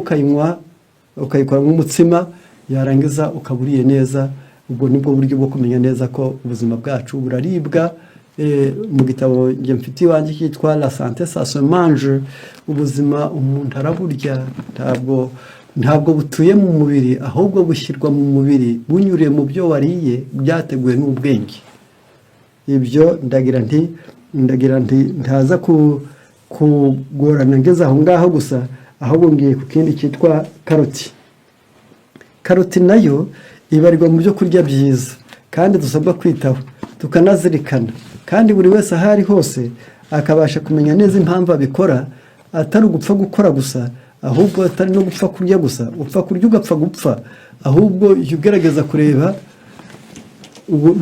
ukayikora nk'umutsima, yarangiza ukaburiye neza. Ubwo nibwo buryo bwo kumenya neza ko ubuzima bwacu buraribwa. Mu gitabo njye mfite iwanjye cyitwa La Santé ça se mange, ubuzima umuntu araburya, ntabwo butuye mu mubiri, ahubwo bushyirwa mu mubiri bunyuriye mu byo wariye byateguwe n'ubwenge. Ibyo ndagira nti ntaza kugorana ngeze aho ngaho gusa, ahubwo ngiye ku kindi cyitwa karoti. Karoti nayo ibarirwa mu byo kurya byiza kandi dusabwa kwitaho tukanazirikana, kandi buri wese aho ari hose akabasha kumenya neza impamvu abikora, atari ugupfa gukora gusa, ahubwo atari no gupfa kurya gusa, upfa kurya ugapfa gupfa, ahubwo ugerageza kureba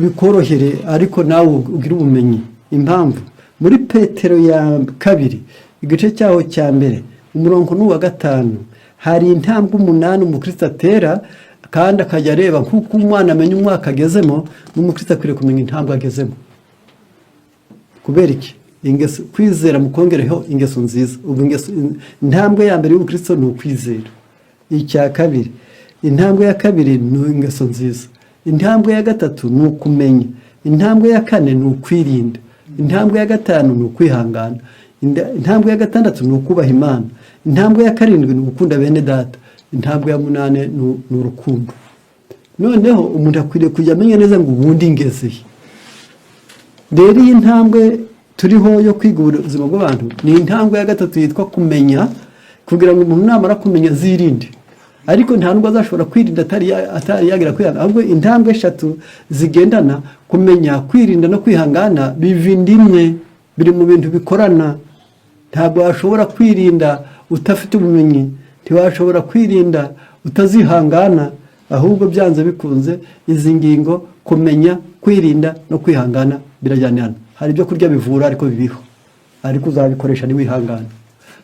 bikorohere, ariko nawe ugira ubumenyi impamvu. Muri Petero ya 2 igice cyaho cya mbere umurongo n'uwa 5 hari intambwe 8 umukristo atera, kandi akajya areba nk'uko umwana amenya umwaka agezemo, n'umukristo akwiriye kumenya intambwe agezemo. Kubera iki? Ingeso, kwizera mukongereho ingeso nziza. Ubu intambwe ya mbere y'ubukristo ni ukwizera. Icya kabiri, intambwe ya kabiri ni ingeso nziza. Intambwe ya gatatu ni ukumenya. Intambwe ya kane ni ukwirinda. Intambwe ya gatanu ni ukwihangana. Intambwe ya gatandatu ni ukubaha Imana. Intambwe ya karindwi ni gukunda bene data. Intambwe ya 8 ni urukundo. Noneho umuntu akwiriye kujya amenya neza ngo ubundi ngezeye. Rero iyi ntambwe turiho yo kwiga ubuzima bw'abantu ni intambwe ya gatatu yitwa kumenya, kugira ngo umuntu namara kumenya zirinde. Ariko nta nubwo azashobora kwirinda atari yagira kwihangana. Ahubwo intambwe 3 zigendana, kumenya, kwirinda no kwihangana, bivindimwe, biri mu bintu bikorana. Ntabwo washobora kwirinda utafite ubumenyi, ntiwashobora kwirinda utazihangana, ahubwo byanze bikunze izi ngingo, kumenya, kwirinda no kwihangana, birajyanirana. Hari ibyo kurya bivura ariko bibiho, ariko uzabikoresha niwihangana.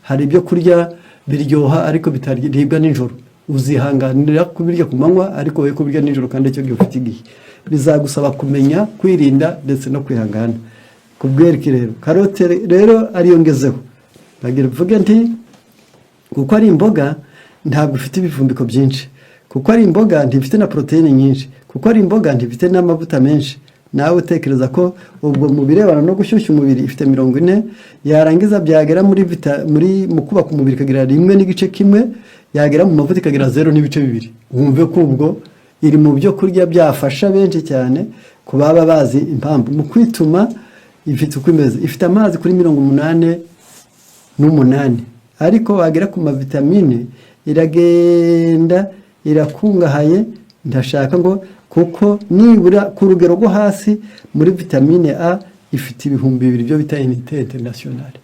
Hari ibyo kurya biryoha ariko bitaribwa nijoro, uzihanganira kubirya ku manywa ariko we kubirya nijoro, kandi icyo gihe ufite igihe. Bizagusaba kumenya, kwirinda ndetse no kwihangana. Kubwereke rero karote rero ariyo ngezeho, bagira mvuge nti kuko ari imboga ntabwo ifite ibivumbiko byinshi, kuko ari imboga ntifite na proteine nyinshi, kuko ari imboga ntifite n'amavuta menshi. Nawe utekereza ko ubwo mu birebana no gushyushya umubiri ifite 40, yarangiza byagera muri mu kubaka umubiri kagira 1.1, yagera mu mavuta ikagira 0.2. Wumve ko ubwo iri mu byo kurya byafasha benshi cyane ku baba bazi impamvu. Mu kwituma ifite uko imeze, ifite amazi kuri 88, ariko wagera ku mavitamine iragenda irakungahaye. Ndashaka ngo kuko nibura ku rugero rwo hasi muri vitamine A ifite 2000 byo bita unité internationale.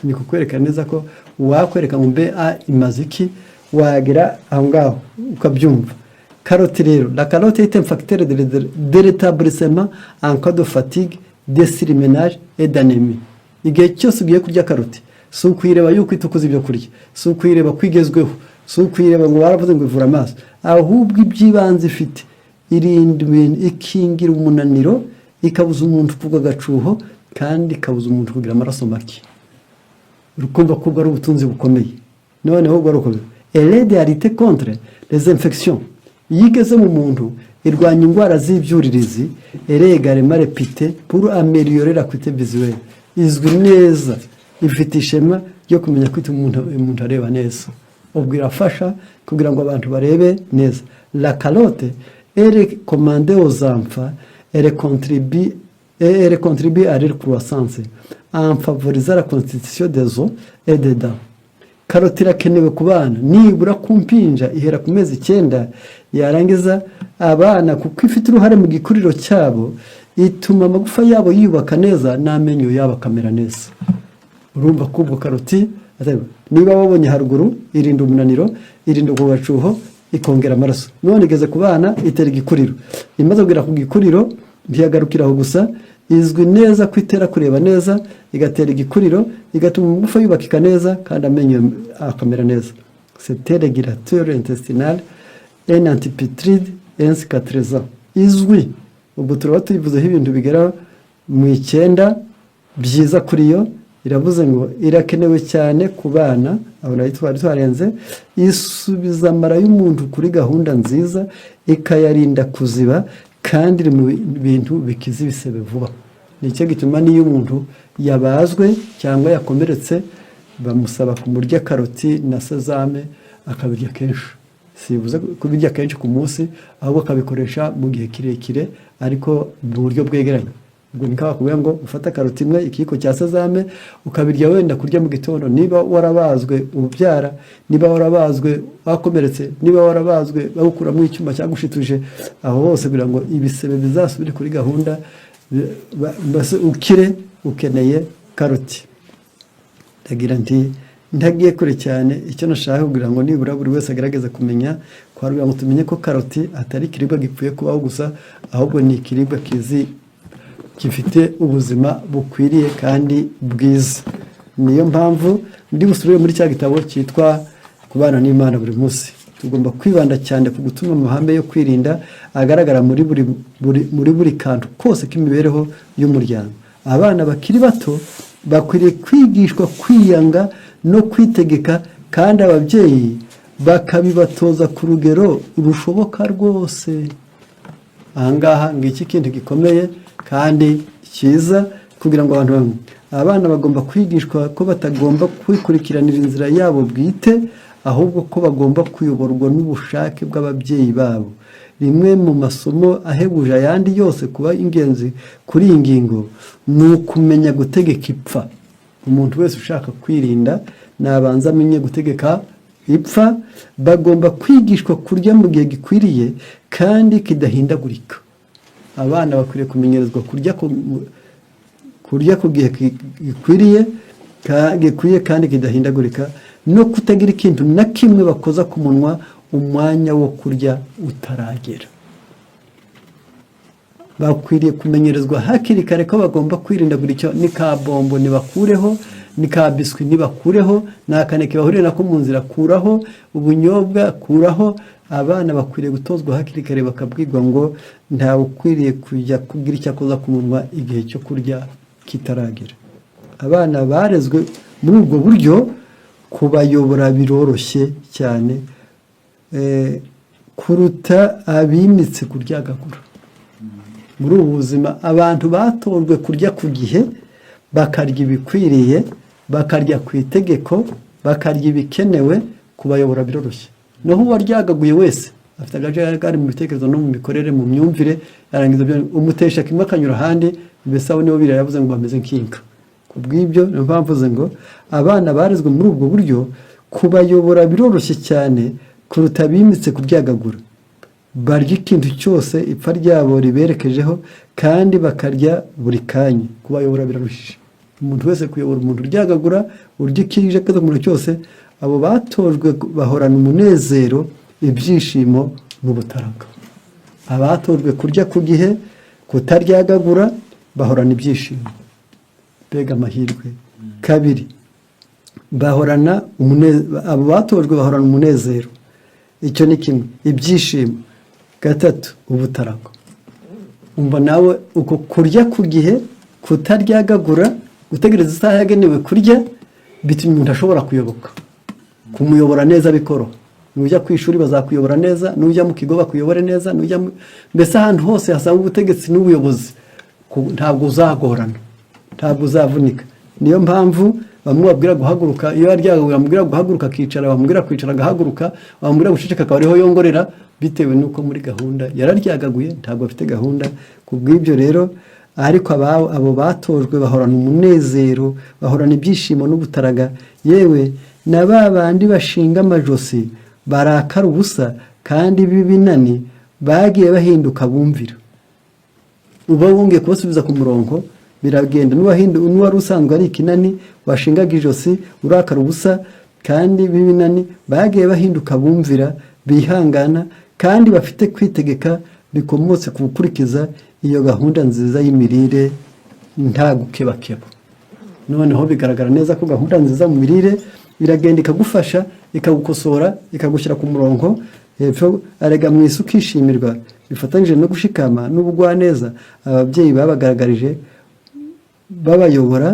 Ni kukwereka neza ko wakwereka mu BA imaziki wagera aho ngaho ukabyumva. Carotte rero, la carotte est un facteur de rétablissement en cas de fatigue, de surmenage et d'anémie. Igihe cyose ugiye kurya carotte, si ukwireba yuko itukuza ibyo kurya, si ukwireba kwigezweho, si ukwireba ngo baravuze ngo ivura amaso, ahubwo ibyibanze ifite irinda ibintu, ikingira umunaniro, ikabuza umuntu kuvuga agacuho, kandi ikabuza umuntu kugira amaraso make. Urukumva ko ari ubutunzi bukomeye. Noneho ubwo rukomeye, elle aide à lutter contre les infections. Yigeze mu muntu irwanya indwara z'ibyuririzi, elle est également réputée pour améliorer l'acuité visuelle. Izwi neza, ifite ishema ryo kumenya kwita umuntu areba neza. Ubwo irafasha kugira ngo abantu barebe neza. La carotte est recommandée aux enfants, elle contribue à leur croissance en favorisant la constitution des os et des dents. Carotte irakenewe ku bana, nibura ku mpinja ihera ku mezi 9, yarangiza abana kuko ifite uruhare mu gikuriro cyabo, ituma amagufa yabo yubaka neza n'amenyo yabo akamera neza. Urumva ko ubwo karoti niba wabonye haruguru, irinda umunaniro, irinda kugacuho, ikongera amaraso. None igeze ku bana itera igikuriro. Imaze kugera ku gikuriro, ntiyagarukira aho gusa, izwi neza ko itera kureba neza, igatera igikuriro, igatuma umugufa yubakika neza kandi amenyo akamera neza. C'était régulateur intestinal et antipitride et cicatrisant. Izwi, ubwo turaba tuyivuzeho ibintu bigera mu 9 byiza kuri yo. Iravuze ngo irakenewe cyane ku bana, aho nayo twari twarenze. Isubiza amara y'umuntu kuri gahunda nziza, ikayarinda kuziba kandi iri mu bintu bikiza ibisebe vuba. Nicyo gituma niyo umuntu yabazwe cyangwa yakomeretse bamusaba kumurya karoti na sezame akabirya kenshi. Sibuze kubirya kenshi ku munsi, ahubwo akabikoresha mu gihe kirekire ariko mu buryo bwegeranye. Ubwo nikaba kuvuga ngo ufata karoti imwe, ikiko cya sezame, ukabirya wenda kurya mu gitondo. Niba warabazwe ubyara, niba warabazwe wakomeretse, niba warabazwe bagukuramo icyuma cyagushituje, aho hose kugira ngo ibisebe bizasubire kuri gahunda, base ukire, ukeneye karoti. Ndagira nti ndagiye kure cyane, icyo nashaka kugira ngo nibura buri wese agerageza kumenya, kwarugira ngo tumenye ko karoti atari ikiribwa gipfuye kubaho gusa, ahubwo ni ikiribwa gifite ubuzima bukwiriye kandi bwiza. Niyo mpamvu ndi busubire muri cya gitabo cyitwa Kubana n'Imana buri munsi. Tugomba kwibanda cyane ku gutuma amahame yo kwirinda agaragara muri buri kantu kose k'imibereho y'umuryango. Abana bakiri bato bakwiriye kwigishwa kwiyanga no kwitegeka, kandi ababyeyi bakabibatoza ku rugero rushoboka rwose. Ahangaha ngiki kintu gikomeye kandi cyiza kugira ngo abantu bamwe. Abana bagomba kwigishwa ko batagomba kwikurikiranira inzira yabo bwite, ahubwo ko bagomba kuyoborwa n'ubushake bw'ababyeyi babo. Rimwe mu masomo ahebuje ayandi yose kuba ingenzi kuri iyi ngingo ni ukumenya gutegeka ipfa. Umuntu wese ushaka kwirinda nabanza amenye gutegeka ipfa. Bagomba kwigishwa kurya mu gihe gikwiriye kandi kidahindagurika. Abana bakwiriye kumenyerezwa kurya ku gihe gikwiye kandi kidahindagurika, no kutagira ikintu na kimwe bakoza ku munwa umwanya wo kurya utaragera. Bakwiriye kumenyerezwa hakiri kare ko bagomba kwirinda buri cyo. Ni ka bombo nibakureho, ni ka biswi nibakureho, nakaneke bahurire nako mu nzira kuraho, ubunyobwa kuraho. Abana bakwiriye gutozwa hakiri kare, bakabwirwa ngo ntawe ukwiriye kujya kugira icyo akoza ku munwa igihe cyo kurya kitaragera. Abana barezwe muri ubwo buryo, kubayobora biroroshye cyane kuruta abimitse kuryagagura. Muri ubu buzima abantu batojwe kurya ku gihe, bakarya ibikwiriye, bakarya ku itegeko, bakarya ibikenewe. Kubayobora biroroshye. Naho uwaryagaguye wese afite agajagari mu bitekerezo no mu mikorere, mu myumvire, yarangiza umutesha kimwe akanyura ahandi. Mbese abo nibo Bibiliya yavuze ngo bameze nk'inka. Kubw'ibyo niyo mpamvu mvuze ngo abana barezwe muri ubwo buryo, kubayobora biroroshye cyane kuruta abimitse kuryagagura. Barya ikintu cyose ipfa ryabo riberekejeho, kandi bakarya buri kanya. Kubayobora birarushije. Umuntu wese kuyobora umuntu uryagagura, urya ikije kaza mu cyose, abo batojwe bahorana umunezero, ibyishimo n'ubutaraga. Abatojwe kurya ku gihe, kutaryagagura, bahorana ibyishimo. Mbega amahirwe. Kabiri, bahorana abo batojwe bahorana umunezero. Icyo ni kimwe, ibyishimo. Gatatu, ubutaraga. Umva nawe uko kurya ku gihe, kutaryagagura, gutegereza isaha yagenewe kurya, bituma umuntu ashobora kuyoboka. Kumuyobora neza bikoro. Nujya ku ishuri bazakuyobora neza, nujya mu kigo bakuyobore neza, mbese ahantu hose hasaba ubutegetsi n'ubuyobozi, ntabwo uzagorana, ntabwo uzavunika. Niyo mpamvu bamwe babwira guhaguruka, iyo yaryagaguye bamubwira guhaguruka akicara, bamubwira kwicara agahaguruka, bamubwira guceceka akaba ariho yongorera, bitewe n'uko muri gahunda yararyagaguye, ntabwo afite gahunda. Kubw'ibyo rero, ariko abo batojwe bahorana umunezero, bahorana ibyishimo n'ubutaraga. Yewe na babandi bashinga amajosi barakara ubusa, kandi b'ibinani bagiye bahinduka bumvira. Uba wongeye kubasubiza ku murongo, biragenda. N'uwari usanzwe ari ikinani washingaga ijosi, urakara ubusa, kandi b'ibinani bagiye bahinduka bumvira, bihangana, kandi bafite kwitegeka bikomotse ku gukurikiza iyo gahunda nziza y'imirire nta gukebakeba. Noneho bigaragara neza ko gahunda nziza mu mirire iragenda ikagufasha, ikagukosora, ikagushyira ku murongo. Hepfo arega mu isi ukishimirwa, bifatanyije no gushikama n'ubugwaneza ababyeyi babagaragarije babayobora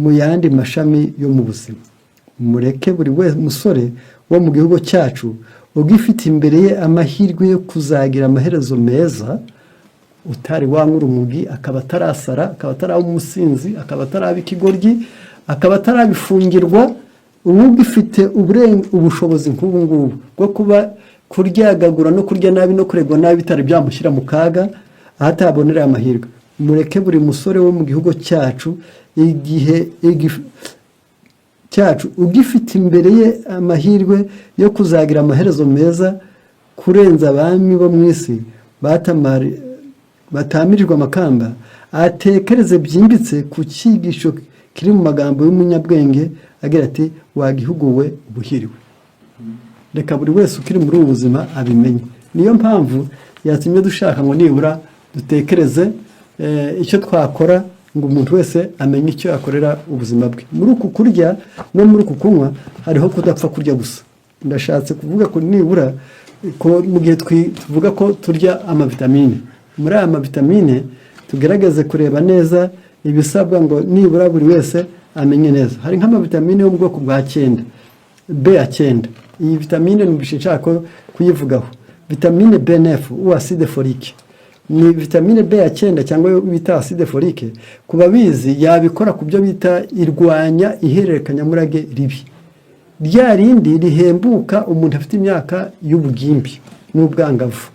mu yandi mashami yo mu buzima. Mureke buri wese musore wo mu gihugu cyacu ugifite imbere ye amahirwe yo kuzagira amaherezo meza, utari wanywa urumogi, akaba atarasara, akaba ataraba umusinzi, akaba ataraba ikigoryi, akaba atarabifungirwa, ubu ugifite ubushobozi nk'ubu ngubu bwo kuba kuryagagura no kurya nabi no kuregwa nabi bitari byamushyira mu kaga aho atabonera amahirwe. Mureke buri musore wo mu gihugu cyacu cyacu ugifite imbere ye amahirwe yo kuzagira amaherezo meza kurenza abami bo mu isi batamirijwe amakamba, atekereze byimbitse ku cyigisho kiri mu magambo y'umunyabwenge agira ati wagihuguwe ubuhiriwe. Reka buri wese ukiri muri ubu buzima abimenye. Niyo mpamvu yatumye dushaka ngo nibura dutekereze icyo twakora ngo umuntu wese amenye icyo yakorera ubuzima bwe. Muri uku kurya no muri uku kunywa hariho kudapfa kurya gusa. Ndashatse kuvuga ko nibura ko mu gihe tuvuga ko turya amavitamine, muri aya mavitamine tugerageze kureba neza ibisabwa ngo nibura buri wese amenye neza. Hari nk'amavitamine yo mu bwoko bwa 9, B9. Iyi vitamine nshaka kuyivugaho. Vitamine B9 ou acide folique. Ni vitamine B9 cyangwa bita acide folique, kubabizi yabikora ku byo bita irwanya ihererekanyamurage ribi. Rya rindi rihembuka umuntu afite imyaka y'ubugimbi n'ubwangavu.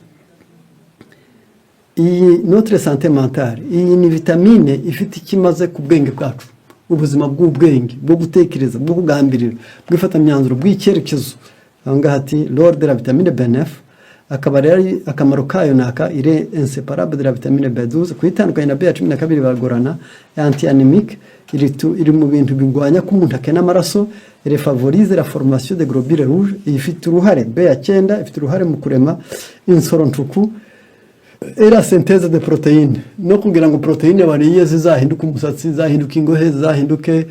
Iyi notre santé mentale, iyi ni vitamine ifite ikimaze ku bwenge bwacu, ubuzima bw'ubwenge, bwo gutekereza, bwo kugambirira, bwifata imyanzuro, bw'icyerekezo. Ahangaha ati lors de la vitamine B9, akaba rero akamaro kayo naka ire inseparable de la vitamine B12, kwitandukanya na B12 bagorana, anti-anémique, iri mu bintu bigwanya ko umuntu akena amaraso, ire favorise la formation de globules rouges, ifite uruhare B9 ifite uruhare mu kurema insorontuku, era synthèse de protéines, no kugira ngo protéine bariye zizahinduka umusatsi, zizahinduka ingohe, zizahinduke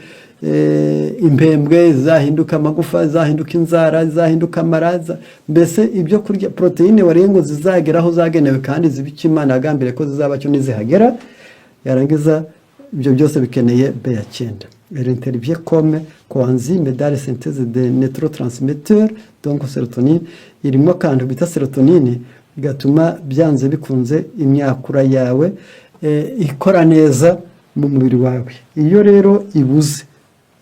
impembwe, zizahinduka amagufa, zizahinduka inzara, zizahinduka amaraza. Mbese ibyo kurya protéine wariye ngo zizageraho zagenewe kandi zibike Imana yagambire ko zizabacyo nizihagera, yarangiza ibyo byose bikeneye B9. Elle intervient comme coenzyme dans la synthèse des neurotransmetteurs, donc sérotonine. Irimo kandi bita sérotonine bigatuma byanze bikunze imyakura yawe ikora neza mu mubiri wawe. Iyo rero ibuze,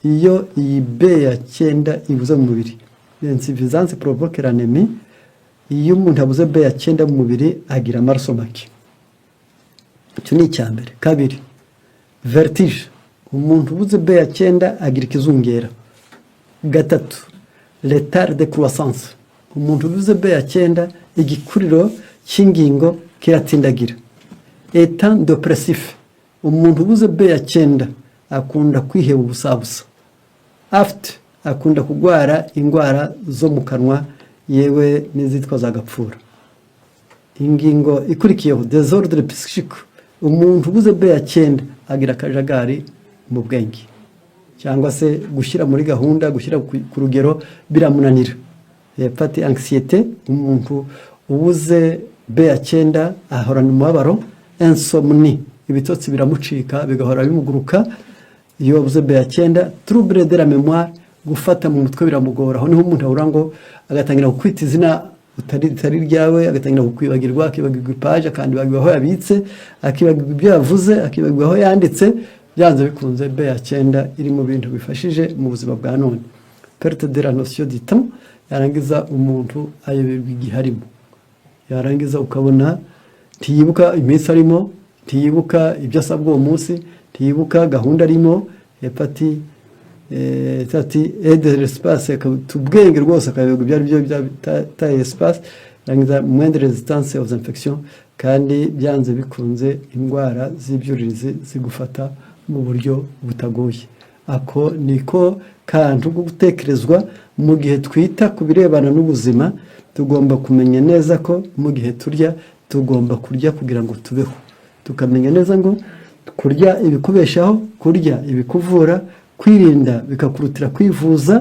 iyo iyi B9 ibuze mu mubiri, l'insuffisance provoque l'anémie. Iyo umuntu abuze B9 mu mubiri agira amaraso make. Icyo ni icyambere. Kabiri, vertige. Umuntu ubuze B9 agira ikizungera. Gatatu, retard de croissance. Umuntu ubuze B9 igikuriro cy'ingingo kiratindagira. État dépressif. Umuntu ubuze B9 akunda kwiheba ubusabusa. Afite akunda kugwara indwara zo mu kanwa, yewe n'izitwa za gapfura. Ingingo ikurikiyeho désordre psychique. Umuntu ubuze B9 agira akajagari mu bwenge, cyangwa se gushyira muri gahunda, gushyira ku rugero biramunanira. Fati anxiété. Umuntu ubuze B9 ahorana umubabaro. Insomnie. Ibitotsi biramucika bigahora bimuguruka iyo ubuze B9. Trouble de la mémoire. Gufata mu mutwe biramugora. Aho niho umuntu ahura ngo agatangira kukwita izina utari ryawe, agatangira kukwibagirwa, akibagirwa page kandi bagwaho yabitse, akibagirwa ibyo yavuze, akibagirwa aho yanditse. Byanze bikunze B9 iri mu bintu bifashije mu buzima bwa none. Perte de la notion du temps. Yarangiza umuntu ayoberwa igihe arimo, yarangiza ukabona ntiyibuka iminsi arimo, ntiyibuka ibyo asabwa uwo munsi, ntiyibuka gahunda arimo. Hepati aide l'espace, tubwenge rwose akayoberwa ibyo ari byo ta espace. Yarangiza moindre résistance aux infections, kandi byanze bikunze indwara z'ibyuririzi zigufata mu buryo butagoye. Ako niko kantu ko gutekerezwa mu gihe twita ku birebana n'ubuzima. Tugomba kumenya neza ko mu gihe turya tugomba kurya kugira ngo tubeho. tukamenya neza ngo kurya ibikubeshaho, kurya ibikuvura, kwirinda bikakurutira kwivuza,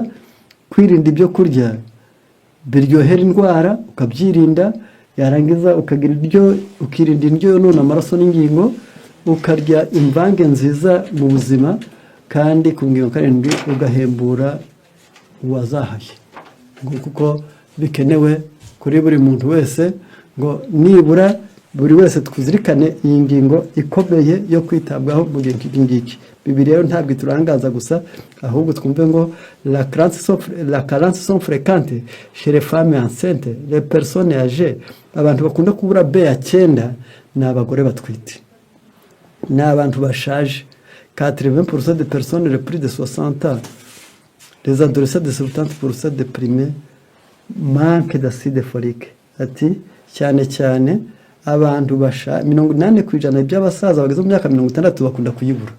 kwirinda ibyo kurya biryohera indwara ukabyirinda, yarangiza ukagira ukirinda indyo yonona amaraso n'ingingo, ukarya imvange nziza mu buzima, kandi ku ngingo karindwi ugahembura uwazahaye, kuko bikenewe kuri buri muntu wese ngo nibura buri wese twuzirikane iyi ngingo ikomeye yo kwitabwaho mu gihe nk'iki ngiki. Bibiliya rero ntabwo iturangaza gusa, ahubwo twumve ngo la carence sont fréquentes chez les femmes enceintes, les personnes âgées. Abantu bakunda kubura B ya 9 ni abagore batwite, ni abantu bashaje. 80% des personnes de plus de 60 ans, les adolescents de 70% déprimés, manque d'acide folique. Ati cyane cyane abantu 80% by'abasaza bageze mu myaka 60 bakunda kuyibura.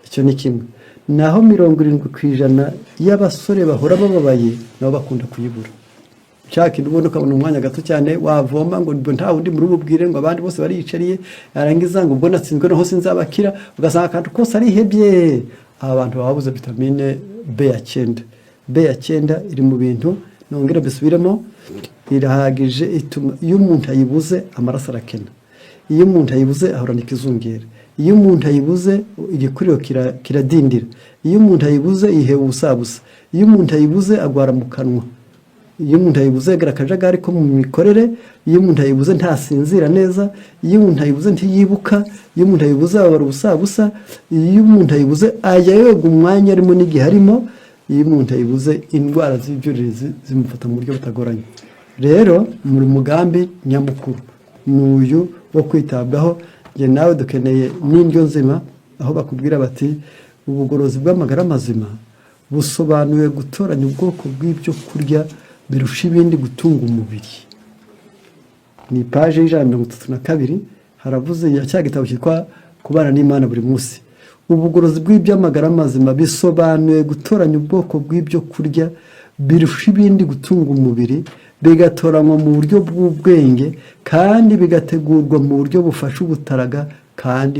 Icyo ni kimwe. Naho 70% y'abasore bahora bababaye nabo bakunda kuyibura. Cyaki ndubona ukabona umwanya gato cyane wavoma ngo nta wundi muri ububwire ngo abandi bose bariyicariye, yarangiza ngo ubwo natsinzwe naho sinzabakira, ugasanga akantu kose ari hebye. Abantu babuze vitamine B ya 9. B ya 9 iri mu bintu nongera bisubiremo, irahagije, ituma iyo umuntu ayibuze amaraso arakena, iyo umuntu ayibuze ahorana ikizungera, iyo umuntu ayibuze igikuriro kiradindira, iyo umuntu ayibuze yihewe ubusabusa, iyo umuntu ayibuze agwara mu kanwa, iyo umuntu ayibuze agira akajagari ko mu mikorere, iyo umuntu ayibuze ntasinzira neza, iyo umuntu ayibuze ntiyibuka, iyo umuntu ayibuze ababara ubusabusa, iyo umuntu ayibuze ajya yoga umwanya arimo n'igihe arimo, iyo umuntu ayibuze indwara z'ibyuririzi zimufata mu buryo butagoranye. Rero muri mugambi nyamukuru n'uyu wo kwitabwaho, nge nawe dukeneye n'indyo nzima, aho bakubwira bati ubugorozi bw'amagara mazima busobanuye gutoranya ubwoko bw'ibyo kurya birusha ibindi gutunga umubiri. Ni page y'132 haravuze ya cya gitabo cyitwa kubana n'Imana buri munsi. Ubugorozi bw'iby'amagara mazima bisobanuye gutoranya ubwoko bw'ibyo kurya birusha ibindi gutunga umubiri, bigatoranywa mu buryo bw'ubwenge kandi bigategurwa mu buryo bufasha ubutaraga kandi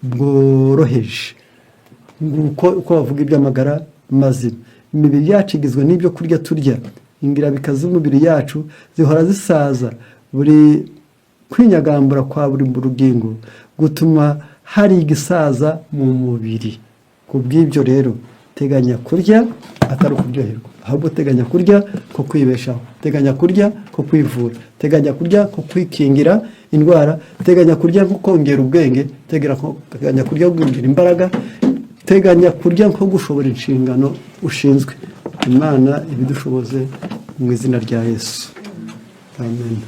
bworoheje. Uko bavuga iby'amagara mazima, imibiri yacu igizwe n'ibyo kurya turya, ingirabikazi z'umubiri yacu zihora zisaza, buri kwinyagambura kwa buri rugingo gutuma hari igisaza mu mubiri. Ku bw'ibyo rero teganya kurya atari ukuryoherwa, ahubwo teganya kurya ko kwibeshaho, teganya kurya ko kwivura, teganya kurya ko kwikingira indwara, teganya kurya ko kongera ubwenge, teganya kurya ko kugira imbaraga, teganya kurya ko gushobora inshingano ushinzwe. Imana ibidushoboze mu izina rya Yesu, amen.